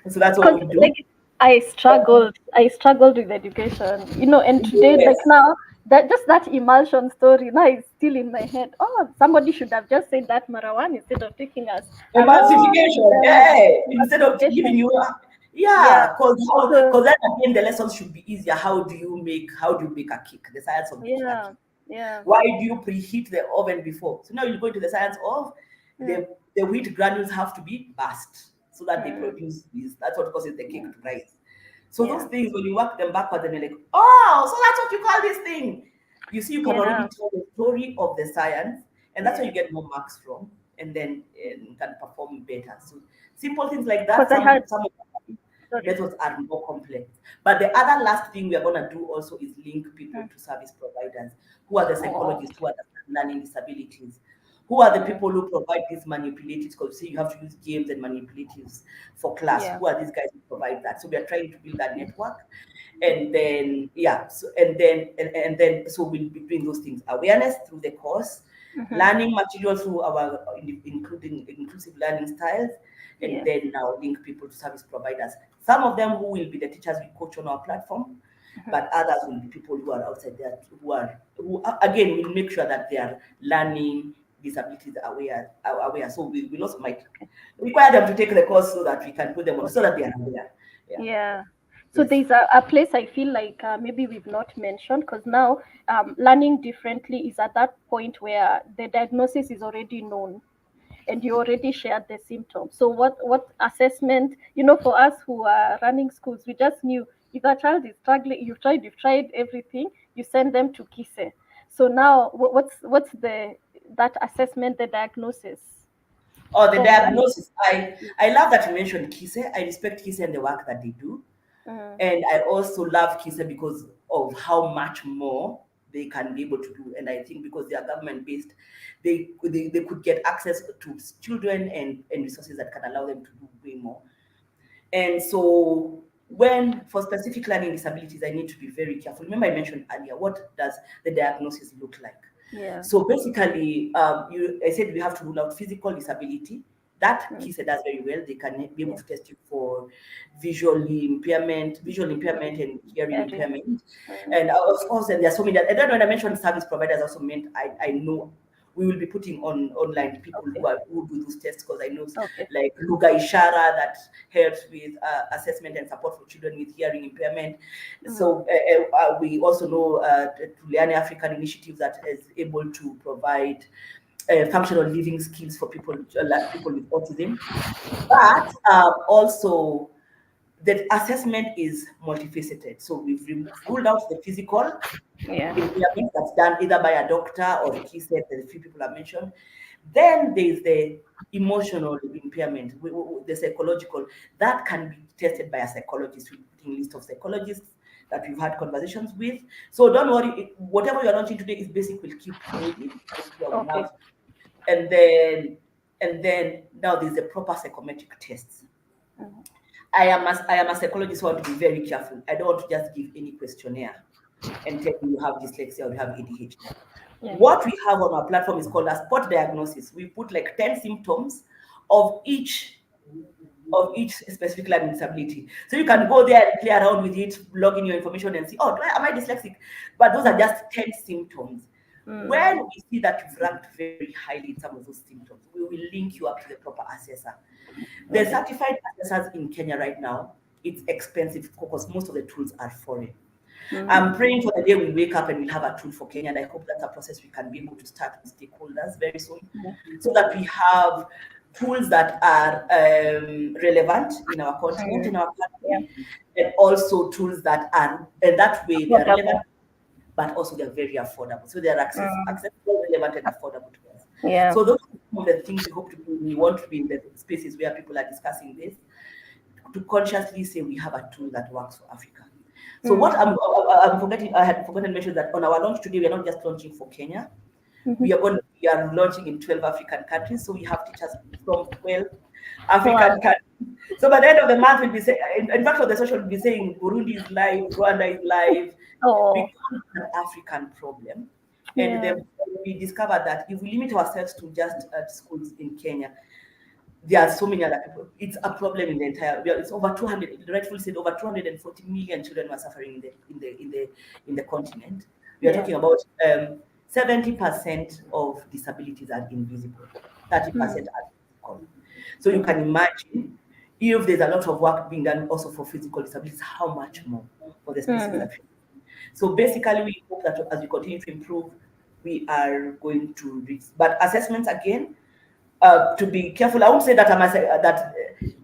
Speaker 2: So that's what we do.
Speaker 1: Like, I struggled with education, and today, like now, that immersion story now is still in my head. Oh, somebody should have just said that Marawan instead of taking us.
Speaker 2: Emancipation, instead of giving you because then again the lessons should be easier. How do you make a cake? The science of making a cake.
Speaker 1: Yeah.
Speaker 2: Why do you preheat the oven before? So now you go into the science of the wheat granules have to be burst so that they produce this. That's what causes the cake to rise. So those things, when you work them backwards, then you're like, oh, so that's what you call this thing. You see, you can already tell the story of the science, and that's where you get more marks from, and then you can perform better. So simple things like that. Some of the methods are more complex. But the other last thing we are going to do also is link people to service providers. Who are the psychologists? Who are the learning disabilities? Who are the people who provide these manipulatives? Because you have to use games and manipulatives for class. Who are these guys who provide that? So we are trying to build that network. And then so we'll be doing those things: awareness through the course, learning materials through our including inclusive learning styles, and then now link people to service providers. Some of them who will be the teachers we coach on our platform, but others will be people who are outside there who again will make sure that they are learning disabilities aware. So we also might require them to take the course so that we can put them on, so that they are aware.
Speaker 1: Yeah. So there's a place I feel like maybe we've not mentioned, because now learning differently is at that point where the diagnosis is already known and you already shared the symptoms. So what assessment, for us who are running schools, we just knew if a child is struggling, you've tried everything, you send them to KISE. So now what's that assessment, the diagnosis?
Speaker 2: Oh, the diagnosis. I love that you mentioned KISE. I respect KISE and the work that they do. And I also love KISE because of how much more they can be able to do. And I think because they are government-based, they could get access to children and resources that can allow them to do way more. And so for specific learning disabilities, I need to be very careful. Remember I mentioned earlier, what does the diagnosis look like?
Speaker 1: Yeah.
Speaker 2: So basically, I said we have to rule out physical disability. That KISE does very well. They can be able to test you for visual impairment and hearing impairment. And of course, and there are so many. And then when I mentioned service providers, also meant I know we will be putting online people who do those tests, because I know like Lugha Ishara that helps with assessment and support for children with hearing impairment. So we also know the Tuliane African Initiative that is able to provide functional living skills for people like people with autism. But also, the assessment is multifaceted. So we've ruled out the physical
Speaker 1: Yeah.
Speaker 2: impairment that's done either by a doctor or key set, the few people have mentioned. Then there's the emotional impairment, the psychological, that can be tested by a psychologist. We're putting a list of psychologists that we've had conversations with. So don't worry, whatever you're launching today is basic, will keep moving.
Speaker 1: Okay.
Speaker 2: And then now there's the proper psychometric tests.
Speaker 1: Mhm.
Speaker 2: I am a psychologist who want to be very careful. I don't want to just give any questionnaire and tell you have dyslexia or you have ADHD.
Speaker 1: Yeah.
Speaker 2: What we have on our platform is called a spot diagnosis. We put like 10 symptoms of each specific learning disability. So you can go there and play around with it, log in your information and see, oh, am I dyslexic? But those are just 10 symptoms. When we see that you've ranked very highly in some of those symptoms, we will link you up to the proper assessor. The certified assessors in Kenya right now, it's expensive because most of the tools are foreign. I'm praying for the day we wake up and we'll have a tool for Kenya, and I hope that's a process we can be able to start with stakeholders very soon, so that we have tools that are relevant in our continent, in our country, and also tools that are, and that way they are relevant, but also they're very affordable. So they're accessible, relevant, and affordable to us.
Speaker 1: Yeah.
Speaker 2: So those are some of the things we hope to do. We want to be in the spaces where people are discussing this, to consciously say we have a tool that works for Africa. So what I'm forgetting, I had forgotten to mention that on our launch today, we are not just launching for Kenya. We are launching in 12 African countries. So we have teachers from 12 African countries. So by the end of the month, we'll be saying, in fact, on the social, we'll be saying Burundi is live, Rwanda is live, because it's an African problem. And then we discovered that if we limit ourselves to just schools in Kenya, there are so many other people. It's a problem in the entire. It's over 200. Rightfully said, over 240 million children who are suffering in the continent. We are talking about 70% of disabilities are invisible, 30% are physical. So you can imagine, if there's a lot of work being done also for physical disabilities, how much more for the spaces that we. So basically, we hope that as we continue to improve, we are going to reach. But assessments again. To be careful, I won't say that that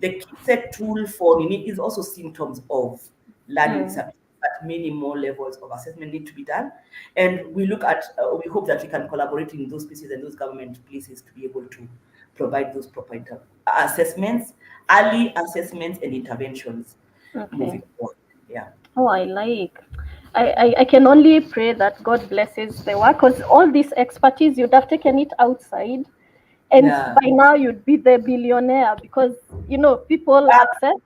Speaker 2: the set tool for Nini is also symptoms of learning disability, but many more levels of assessment need to be done. And we look at, we hope that we can collaborate in those places and those government places to be able to provide those proper assessments, early assessments and interventions moving forward. Yeah.
Speaker 1: Oh, I can only pray that God blesses the work, because all this expertise, you'd have taken it outside. And by now you'd be the billionaire, because people accept.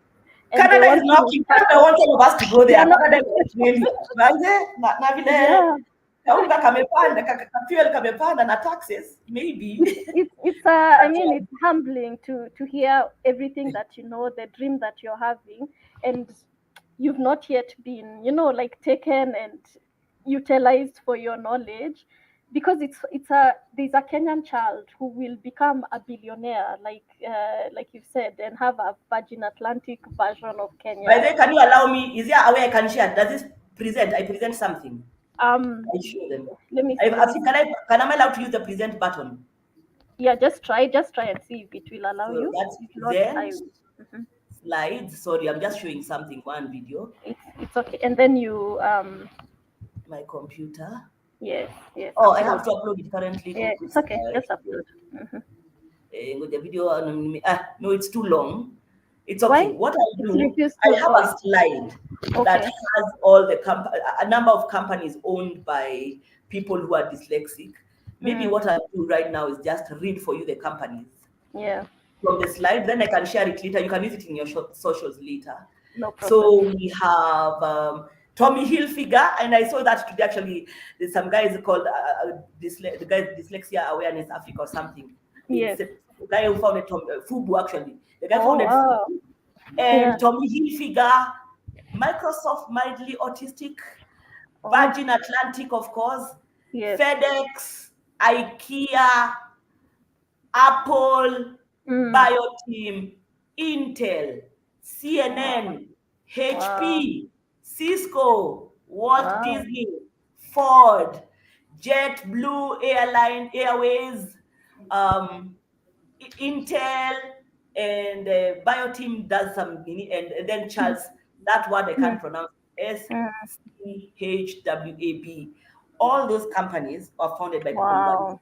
Speaker 1: And
Speaker 2: Canada is knocking. Canada wants all of us to go there. Canada is really. Fuel kamepanda na taxes, maybe.
Speaker 1: It's humbling to hear everything that the dream that you're having, and you've not yet been taken and utilized for your knowledge, because there's a Kenyan child who will become a billionaire, like you've said, and have a Virgin Atlantic version of Kenya.
Speaker 2: By the way, can you allow me? Is there a way I can share? Does this present? I present something. I show them.
Speaker 1: Let me see.
Speaker 2: Can I allowed to use the present button?
Speaker 1: Yeah, just try and see if it will allow you.
Speaker 2: That's present. Slides. Sorry, I'm just showing something. One video.
Speaker 1: It's okay. And then you
Speaker 2: my computer.
Speaker 1: Yes.
Speaker 2: Oh, I have to upload it currently.
Speaker 1: Yeah, it's okay. Just upload.
Speaker 2: With the video, no, it's too long. It's okay.
Speaker 1: Why?
Speaker 2: What I do, I have a slide that has all the a number of companies owned by people who are dyslexic. Maybe what I do right now is just read for you the companies.
Speaker 1: Yeah.
Speaker 2: From the slide, then I can share it later. You can use it in your socials later.
Speaker 1: No problem.
Speaker 2: So we have Tommy Hilfiger, and I saw that today actually. There's some guys called the guy Dyslexia Awareness Africa or something.
Speaker 1: Yes.
Speaker 2: It's the guy who founded Fubu actually. The guy founded Fubu. And Tommy Hilfiger, Microsoft Mildly Autistic, Virgin Atlantic, of course, FedEx, IKEA, Apple, Bioteam, Intel, CNN, HP, Cisco, Walt Disney, Ford, JetBlue Airways, Intel and Bioteam does some, and then Charles, that word I can't pronounce, SCHWAB. All those companies are founded by people who are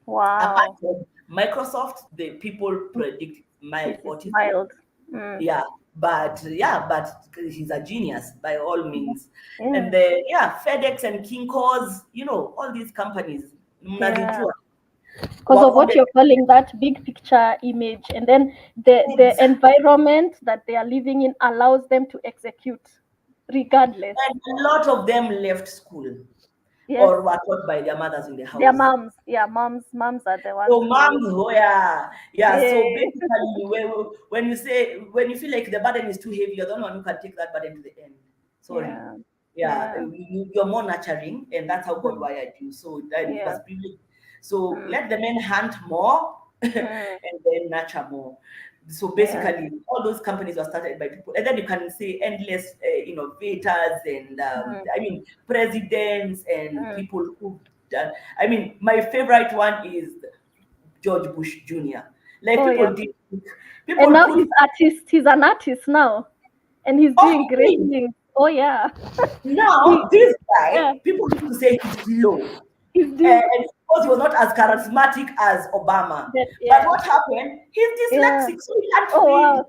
Speaker 1: Wow.
Speaker 2: apart
Speaker 1: Wow.
Speaker 2: from Microsoft, the people predict mild
Speaker 1: It is
Speaker 2: autism.
Speaker 1: mild.
Speaker 2: Yeah, but he's a genius by all means.
Speaker 1: Yeah.
Speaker 2: And then FedEx and Kinko's, all these companies,
Speaker 1: Yeah.
Speaker 2: mnazijua,
Speaker 1: Because
Speaker 2: were
Speaker 1: of what
Speaker 2: founded.
Speaker 1: you're calling that big picture image, and then the environment that they are living in allows them to execute regardless.
Speaker 2: And a lot of them left school
Speaker 1: Yes.
Speaker 2: or were taught by their mothers in the
Speaker 1: Their
Speaker 2: house.
Speaker 1: moms. Yeah, moms are the ones
Speaker 2: So
Speaker 1: who.
Speaker 2: moms, oh yeah.
Speaker 1: Yeah.
Speaker 2: So basically, when you feel like the burden is too heavy, you're the only one who can take that burden to the end. Sorry,
Speaker 1: Yeah.
Speaker 2: yeah,
Speaker 1: Yeah.
Speaker 2: you're more nurturing, and that's how God
Speaker 1: Mm.
Speaker 2: wired you. So that
Speaker 1: Yeah.
Speaker 2: was privilege. So
Speaker 1: Mm.
Speaker 2: let the men hunt more, and
Speaker 1: Mm.
Speaker 2: then nurture more. So
Speaker 1: Yeah.
Speaker 2: basically, all those companies were started by people, and then you can say endless innovators and
Speaker 1: Mm.
Speaker 2: I mean presidents and
Speaker 1: Mm.
Speaker 2: people who done. I mean, my favorite one is George Bush Jr. Like
Speaker 1: Oh yeah. And
Speaker 2: people
Speaker 1: now
Speaker 2: put.
Speaker 1: he's an artist now, and he's
Speaker 2: Oh,
Speaker 1: doing great
Speaker 2: really?
Speaker 1: things. Oh yeah.
Speaker 2: Now
Speaker 1: he,
Speaker 2: this
Speaker 1: yeah,
Speaker 2: guy, people used to say he's slow,
Speaker 1: he's
Speaker 2: and
Speaker 1: doing
Speaker 2: because he was not as charismatic as Obama.
Speaker 1: that.
Speaker 2: But
Speaker 1: Yeah.
Speaker 2: what happened? He's
Speaker 1: Yeah.
Speaker 2: dyslexic, so he can't
Speaker 1: Oh
Speaker 2: read
Speaker 1: wow.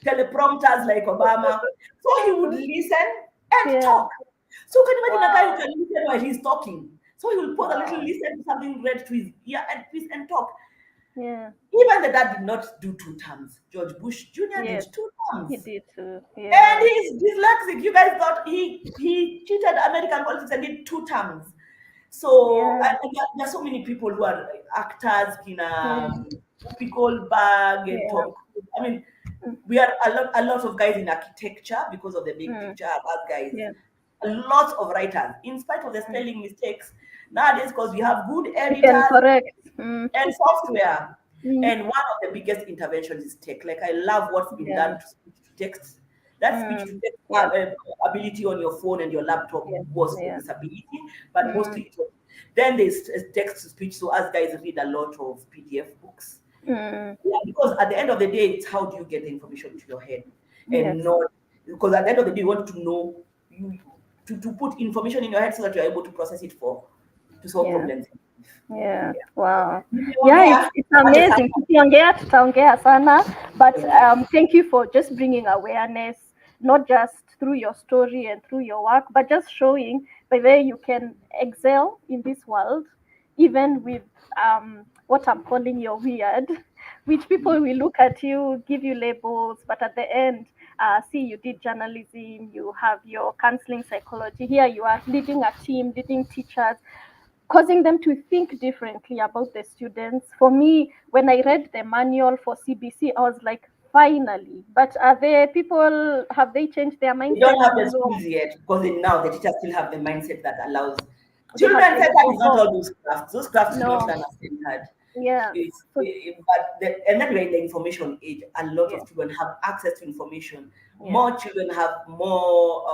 Speaker 2: teleprompters like Obama. So he would listen and
Speaker 1: Yeah.
Speaker 2: talk. So can you imagine a guy who
Speaker 1: Wow.
Speaker 2: can listen while he's talking? So he will put a little
Speaker 1: Wow.
Speaker 2: listen to something read to his ear and twist and talk.
Speaker 1: Yeah.
Speaker 2: Even the dad did not do 2 terms. George Bush Jr. did
Speaker 1: Yes.
Speaker 2: two
Speaker 1: He
Speaker 2: terms.
Speaker 1: did too.
Speaker 2: And
Speaker 1: Yeah.
Speaker 2: he's dyslexic. You guys thought he cheated American politics and did 2 terms. So
Speaker 1: Yeah.
Speaker 2: there are so many people who are actors,
Speaker 1: Mm.
Speaker 2: Whoopi Goldberg and
Speaker 1: Yeah.
Speaker 2: Tom Cruise. I mean, we are a lot of guys in architecture because of the big
Speaker 1: Mm.
Speaker 2: picture. Are guys,
Speaker 1: Yeah.
Speaker 2: a lot of writers, in spite of the
Speaker 1: Mm.
Speaker 2: spelling mistakes nowadays, because we have good
Speaker 1: You can
Speaker 2: editors
Speaker 1: correct. Mm.
Speaker 2: and software.
Speaker 1: Mm.
Speaker 2: And one of the biggest interventions is tech. Like I love what's been
Speaker 1: Yeah.
Speaker 2: done to speech to text. That speech to
Speaker 1: Mm.
Speaker 2: text
Speaker 1: Yeah.
Speaker 2: ability on your phone and your laptop
Speaker 1: Yeah.
Speaker 2: was for
Speaker 1: Yeah.
Speaker 2: disability, but
Speaker 1: Mm.
Speaker 2: mostly it was. Then there's text to speech. So as guys read a lot of PDF books,
Speaker 1: Mm.
Speaker 2: yeah, because at the end of the day, it's how do you get the information to your head,
Speaker 1: Yes.
Speaker 2: and not because at the end of the day, you want to know to put information in your head so that you're able to process it to solve
Speaker 1: Yeah.
Speaker 2: problems.
Speaker 1: Yeah. Wow. Yeah,
Speaker 2: Yeah,
Speaker 1: it's amazing. Tukiongea tutaongea sana, but thank you for just bringing awareness, not just through your story and through your work, but just showing the way you can excel in this world, even with what I'm calling your weird, which people will look at you, give you labels, but at the end, see, you did journalism, you have your counseling psychology. Here you are leading a team, leading teachers, causing them to think differently about the students. For me, when I read the manual for CBC, I was like, finally. But are there people, have they changed their
Speaker 2: They
Speaker 1: mindset?
Speaker 2: don't have the
Speaker 1: No,
Speaker 2: skills yet because now the teachers still have the mindset that allows
Speaker 1: they have
Speaker 2: children
Speaker 1: the
Speaker 2: centered is not
Speaker 1: oh,
Speaker 2: all those crafts. Those crafts is not
Speaker 1: no,
Speaker 2: learner centered.
Speaker 1: yeah. So,
Speaker 2: And then we're in the information age. A lot
Speaker 1: yeah,
Speaker 2: of children have access to information.
Speaker 1: yeah.
Speaker 2: More children have more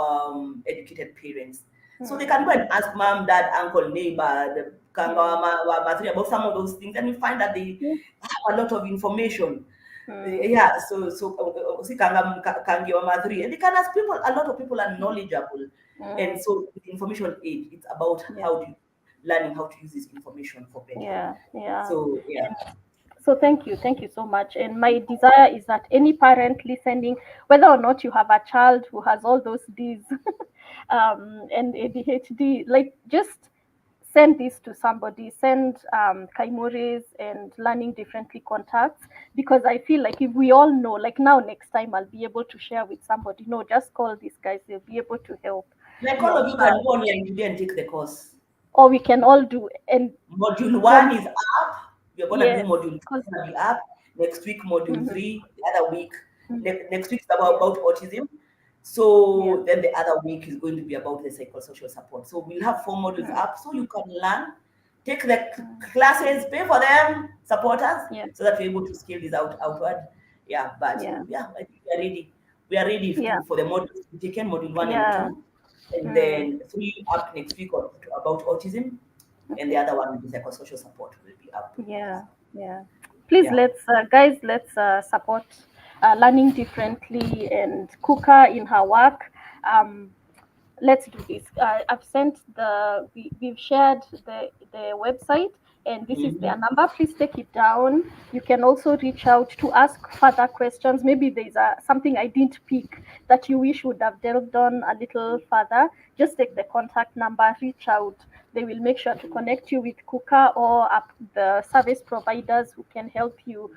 Speaker 2: educated parents. So they can
Speaker 1: Mm,
Speaker 2: go and ask mom, dad, uncle, neighbor, the
Speaker 1: mm,
Speaker 2: about some of those things, and you find that they
Speaker 1: yeah,
Speaker 2: have a lot of information.
Speaker 1: mm,
Speaker 2: Yeah, si kangi wa madhuri, and they can ask people. A lot of people are knowledgeable, and
Speaker 1: mm,
Speaker 2: so with information age, it's about
Speaker 1: yeah,
Speaker 2: how do you learning how to use this information for better.
Speaker 1: yeah, yeah.
Speaker 2: So yeah.
Speaker 1: So thank you so much. And my desire is that any parent listening, whether or not you have a child who has all those D's and ADHD, like just send this to somebody. Send Kaimuri's and learning differently contacts, because I feel like if we all know, like now next time I'll be able to share with somebody. No, just call these guys; they'll be able to help
Speaker 2: Like all
Speaker 1: your
Speaker 2: of you can
Speaker 1: child,
Speaker 2: go on here today and take the course.
Speaker 1: or we can all do. And
Speaker 2: Module
Speaker 1: from
Speaker 2: one is up. We're gonna do
Speaker 1: yes,
Speaker 2: module two,
Speaker 1: because
Speaker 2: gonna be up. Next week, module three. The other week, next week is
Speaker 1: yeah,
Speaker 2: about autism.
Speaker 1: yeah.
Speaker 2: So then the other week is going to be about the psychosocial support. So we'll have 4 modules
Speaker 1: Mm.
Speaker 2: up, so you can learn, take the classes, pay for them, support us,
Speaker 1: Yeah,
Speaker 2: so that we're able to scale this outward. Yeah, but
Speaker 1: yeah,
Speaker 2: yeah, I think we are ready. We are ready
Speaker 1: yeah,
Speaker 2: for the modules to be taken, module one and
Speaker 1: yeah.
Speaker 2: two, and
Speaker 1: Mm.
Speaker 2: then three up next week about autism. and the other one, the psychosocial support, will be up.
Speaker 1: Yeah, yeah. Please,
Speaker 2: Yeah.
Speaker 1: let's guys, let's support learning differently and Kuka in her work. Let's do this. I've sent we've shared the website, and this is their number. Please take it down. You can also reach out to ask further questions. Maybe there's something I didn't pick that you wish would have delved on a little further. Just take the contact number, reach out. They will make sure to connect you with Kuka or the service providers who can help you.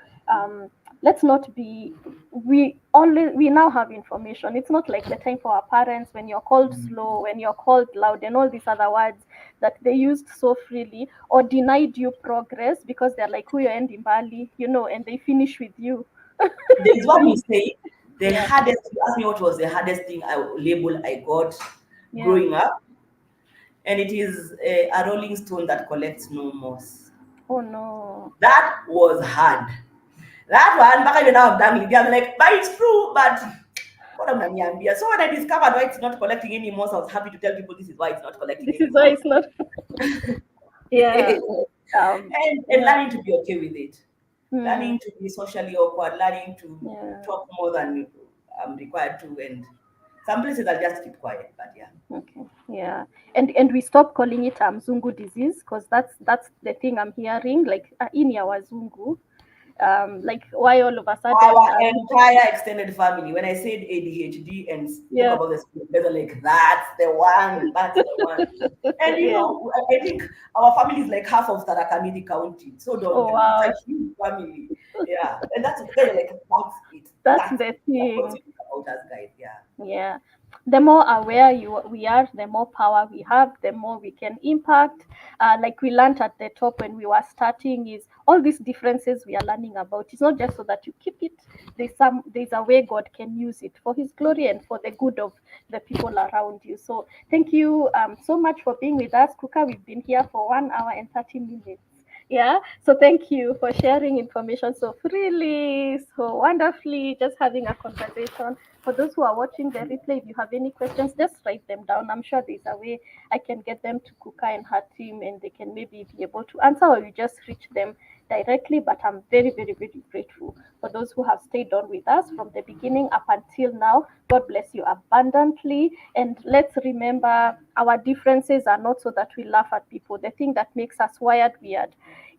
Speaker 1: Let's not be we now have information. It's not like the time for our parents when you're called slow, when you're called loud, and all these other words that they used so freely, or denied you progress because they're like who you end in Bali, and they finish with you.
Speaker 2: There is what we say. The
Speaker 1: Yeah.
Speaker 2: hardest. You ask me what was the hardest thing I got
Speaker 1: Yeah.
Speaker 2: growing up, and it is a rolling stone that collects no moss.
Speaker 1: Oh no.
Speaker 2: That was hard. That one, back even now, I'm like, but it's true, but what am I? So when I discovered why it's not collecting any moss, I was happy to tell people this is why it's not collecting
Speaker 1: This
Speaker 2: any
Speaker 1: is why
Speaker 2: moss.
Speaker 1: it's not. Yeah.
Speaker 2: And
Speaker 1: Yeah.
Speaker 2: learning to be okay with it. Learning
Speaker 1: Mm,
Speaker 2: to be socially awkward, learning to
Speaker 1: yeah.
Speaker 2: talk more than I'm required to, and some places I'll just keep quiet, but yeah.
Speaker 1: Okay. Yeah. And we stop calling it Zungu disease because that's the thing I'm hearing, like in our Zungu. Like why all of a sudden
Speaker 2: Our entire extended family, when I said ADHD and spoke
Speaker 1: yeah.
Speaker 2: about the school, they were like, that's the one, that's the one. And
Speaker 1: Yeah.
Speaker 2: I think our family is like half of Tarakaniti County. So don't
Speaker 1: Oh
Speaker 2: joke. It's
Speaker 1: wow.
Speaker 2: a huge family. Yeah. And that's they're like, that's it.
Speaker 1: That's
Speaker 2: That's
Speaker 1: the
Speaker 2: what's
Speaker 1: thing.
Speaker 2: unique about us guys. Yeah.
Speaker 1: Yeah. The more aware we are, the more power we have, the more we can impact. Like we learned at the top when we were starting, is all these differences we are learning about. It's not just so that you keep it. There's a way God can use it for His glory and for the good of the people around you. So thank you so much for being with us, Kuka. We've been here for 1 hour and 30 minutes. Yeah, so thank you for sharing information so freely, so wonderfully, just having a conversation. For those who are watching the replay, if you have any questions, just write them down. I'm sure there's a way I can get them to Kuka and her team, and they can maybe be able to answer, or you just reach them directly. But I'm very, very, very grateful for those who have stayed on with us from the beginning up until now. God bless you abundantly. And let's remember our differences are not so that we laugh at people. The thing that makes us wired weird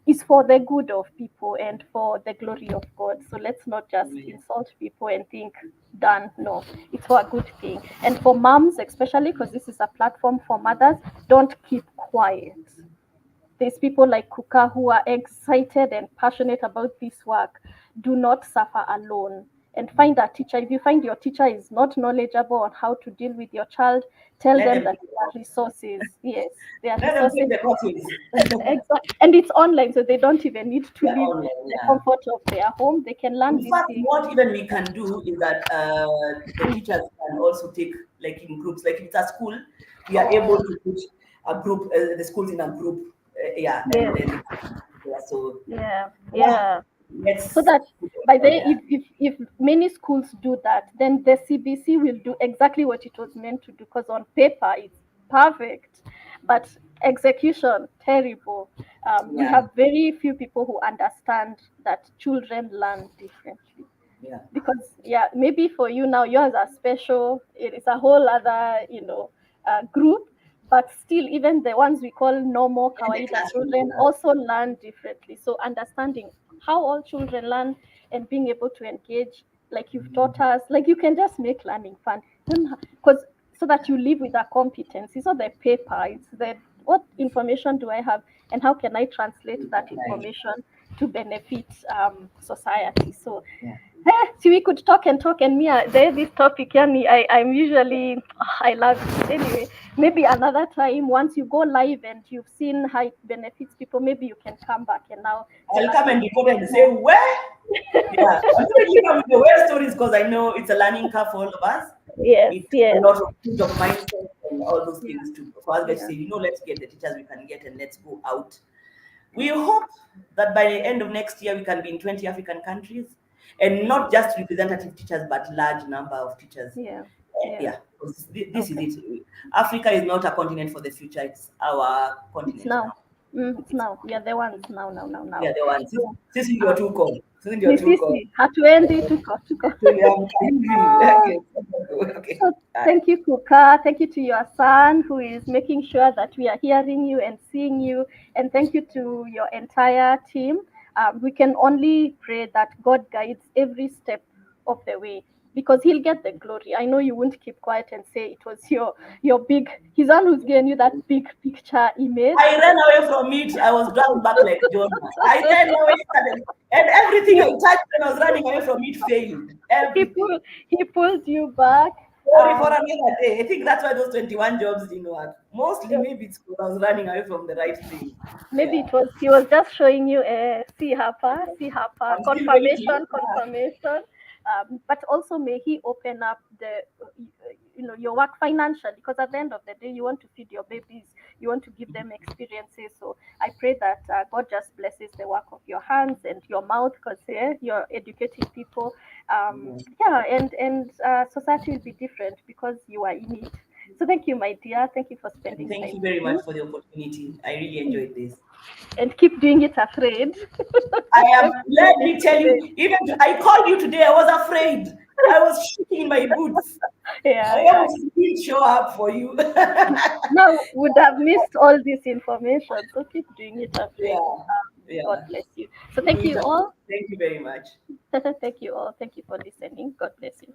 Speaker 1: is for the good of people and for the glory of God. So let's not just insult people and think done. No, it's for a good thing. And for moms, especially because this is a platform for mothers, don't keep quiet. There's people like Kuka who are excited and passionate about this work. Do not suffer alone. And find a teacher. If you find your teacher is not knowledgeable on how to deal with your child, tell
Speaker 2: Let
Speaker 1: them
Speaker 2: them
Speaker 1: that
Speaker 2: take the
Speaker 1: there are
Speaker 2: courses.
Speaker 1: resources. Yes, there are
Speaker 2: Let them
Speaker 1: resources.
Speaker 2: take the courses.
Speaker 1: Exactly. And it's online, so they don't even need to
Speaker 2: Yeah,
Speaker 1: leave
Speaker 2: online,
Speaker 1: the
Speaker 2: yeah.
Speaker 1: comfort of their home. They can learn
Speaker 2: In
Speaker 1: these
Speaker 2: fact,
Speaker 1: things.
Speaker 2: what even we can do is that the teachers can also take like in groups. Like if it's a school, we are able
Speaker 1: Oh,
Speaker 2: to put a group, the schools in a group, yeah, and
Speaker 1: yes.
Speaker 2: then yeah. So
Speaker 1: Yeah,
Speaker 2: yeah,
Speaker 1: yeah. So
Speaker 2: let's
Speaker 1: that
Speaker 2: put it
Speaker 1: by
Speaker 2: out
Speaker 1: the
Speaker 2: there.
Speaker 1: if many schools do that, then the CBC will do exactly what it was meant to do. Because on paper it's perfect, but execution terrible. We
Speaker 2: Yeah,
Speaker 1: have very few people who understand that children learn differently.
Speaker 2: yeah.
Speaker 1: Because yeah, maybe for you now yours are special, it is a whole other group, but still even the ones we call normal
Speaker 2: In the
Speaker 1: kawaida
Speaker 2: classroom,
Speaker 1: children also learn differently. So understanding how all children learn and being able to engage like you've taught us, like you can just make learning fun, because so that you live with a competence. It's not the paper, it's the what information do I have and how can I translate that
Speaker 2: right?
Speaker 1: information to benefit society. So
Speaker 2: Yeah.
Speaker 1: see, we could talk and talk, and me, there's this topic, yani, I'm usually, I love it. Anyway, maybe another time, once you go live and you've seen how it benefits people, maybe you can come back and now tell
Speaker 2: I'll
Speaker 1: us
Speaker 2: come
Speaker 1: a
Speaker 2: and
Speaker 1: little
Speaker 2: report
Speaker 1: bit
Speaker 2: and say
Speaker 1: more.
Speaker 2: where. Yeah, I'm definitely come with the where stories because I know it's a learning curve for all of us.
Speaker 1: Yes,
Speaker 2: It a
Speaker 1: yes,
Speaker 2: lot of change of mindset and all those
Speaker 1: yeah,
Speaker 2: things too. For us guys to
Speaker 1: yeah,
Speaker 2: say, let's get the teachers we can get and let's go out. We hope that by the end of next year we can be in 20 African countries and not just representative teachers but large number of teachers.
Speaker 1: yeah, yeah.
Speaker 2: Yeah, 'cause this is
Speaker 1: Okay,
Speaker 2: it. Africa is not a continent for the future; it's our
Speaker 1: it's
Speaker 2: continent
Speaker 1: now.
Speaker 2: now.
Speaker 1: It's now. We are the ones now.
Speaker 2: Yeah, the one.
Speaker 1: So,
Speaker 2: Sisi ndio tuko. Sisi ndio
Speaker 1: ni
Speaker 2: tuko.
Speaker 1: sisi hatuendi, tuko.
Speaker 2: Tuliamka hivi. Okay. Okay.
Speaker 1: So thank you, Kuka. Thank you to your son who is making sure that we are hearing you and seeing you. And thank you to your entire team. We can only pray that God guides every step of the way because He'll get the glory. I know you won't keep quiet and say it was your big. He's the one who's given you that big picture image.
Speaker 2: I ran away from it. I was dragged back like Jonah. I ran away suddenly. And everything I touched when I was running away from it failed. Everything.
Speaker 1: He pulled you back.
Speaker 2: Sorry for another day. I think that's why those 21 jobs didn't work. Mostly, maybe it's because I was running away from the right thing.
Speaker 1: Maybe
Speaker 2: Yeah.
Speaker 1: he was just showing you a see her,
Speaker 2: I'm still
Speaker 1: confirmation,
Speaker 2: waiting.
Speaker 1: confirmation. But also may He open up the your work financially because at the end of the day you want to feed your babies, you want to give them experiences. So I pray that God just blesses the work of your hands and your mouth because you're educating people. Yeah, and society will be different because you are in it. So thank you, my dear. Thank you for
Speaker 2: And
Speaker 1: spending
Speaker 2: thank
Speaker 1: time
Speaker 2: you
Speaker 1: with
Speaker 2: very
Speaker 1: me.
Speaker 2: much for the opportunity. I really enjoyed this.
Speaker 1: And keep doing it afraid.
Speaker 2: I am, let me tell you, I called you today, I was afraid. I was shaking in my boots. I
Speaker 1: Yeah.
Speaker 2: almost didn't show up for you.
Speaker 1: Now would have missed all this information. So keep doing it afraid.
Speaker 2: Yeah,
Speaker 1: God
Speaker 2: yeah.
Speaker 1: bless you. So
Speaker 2: Do
Speaker 1: thank
Speaker 2: it.
Speaker 1: you all.
Speaker 2: Thank you very much.
Speaker 1: Thank you all. Thank you for listening. God bless you.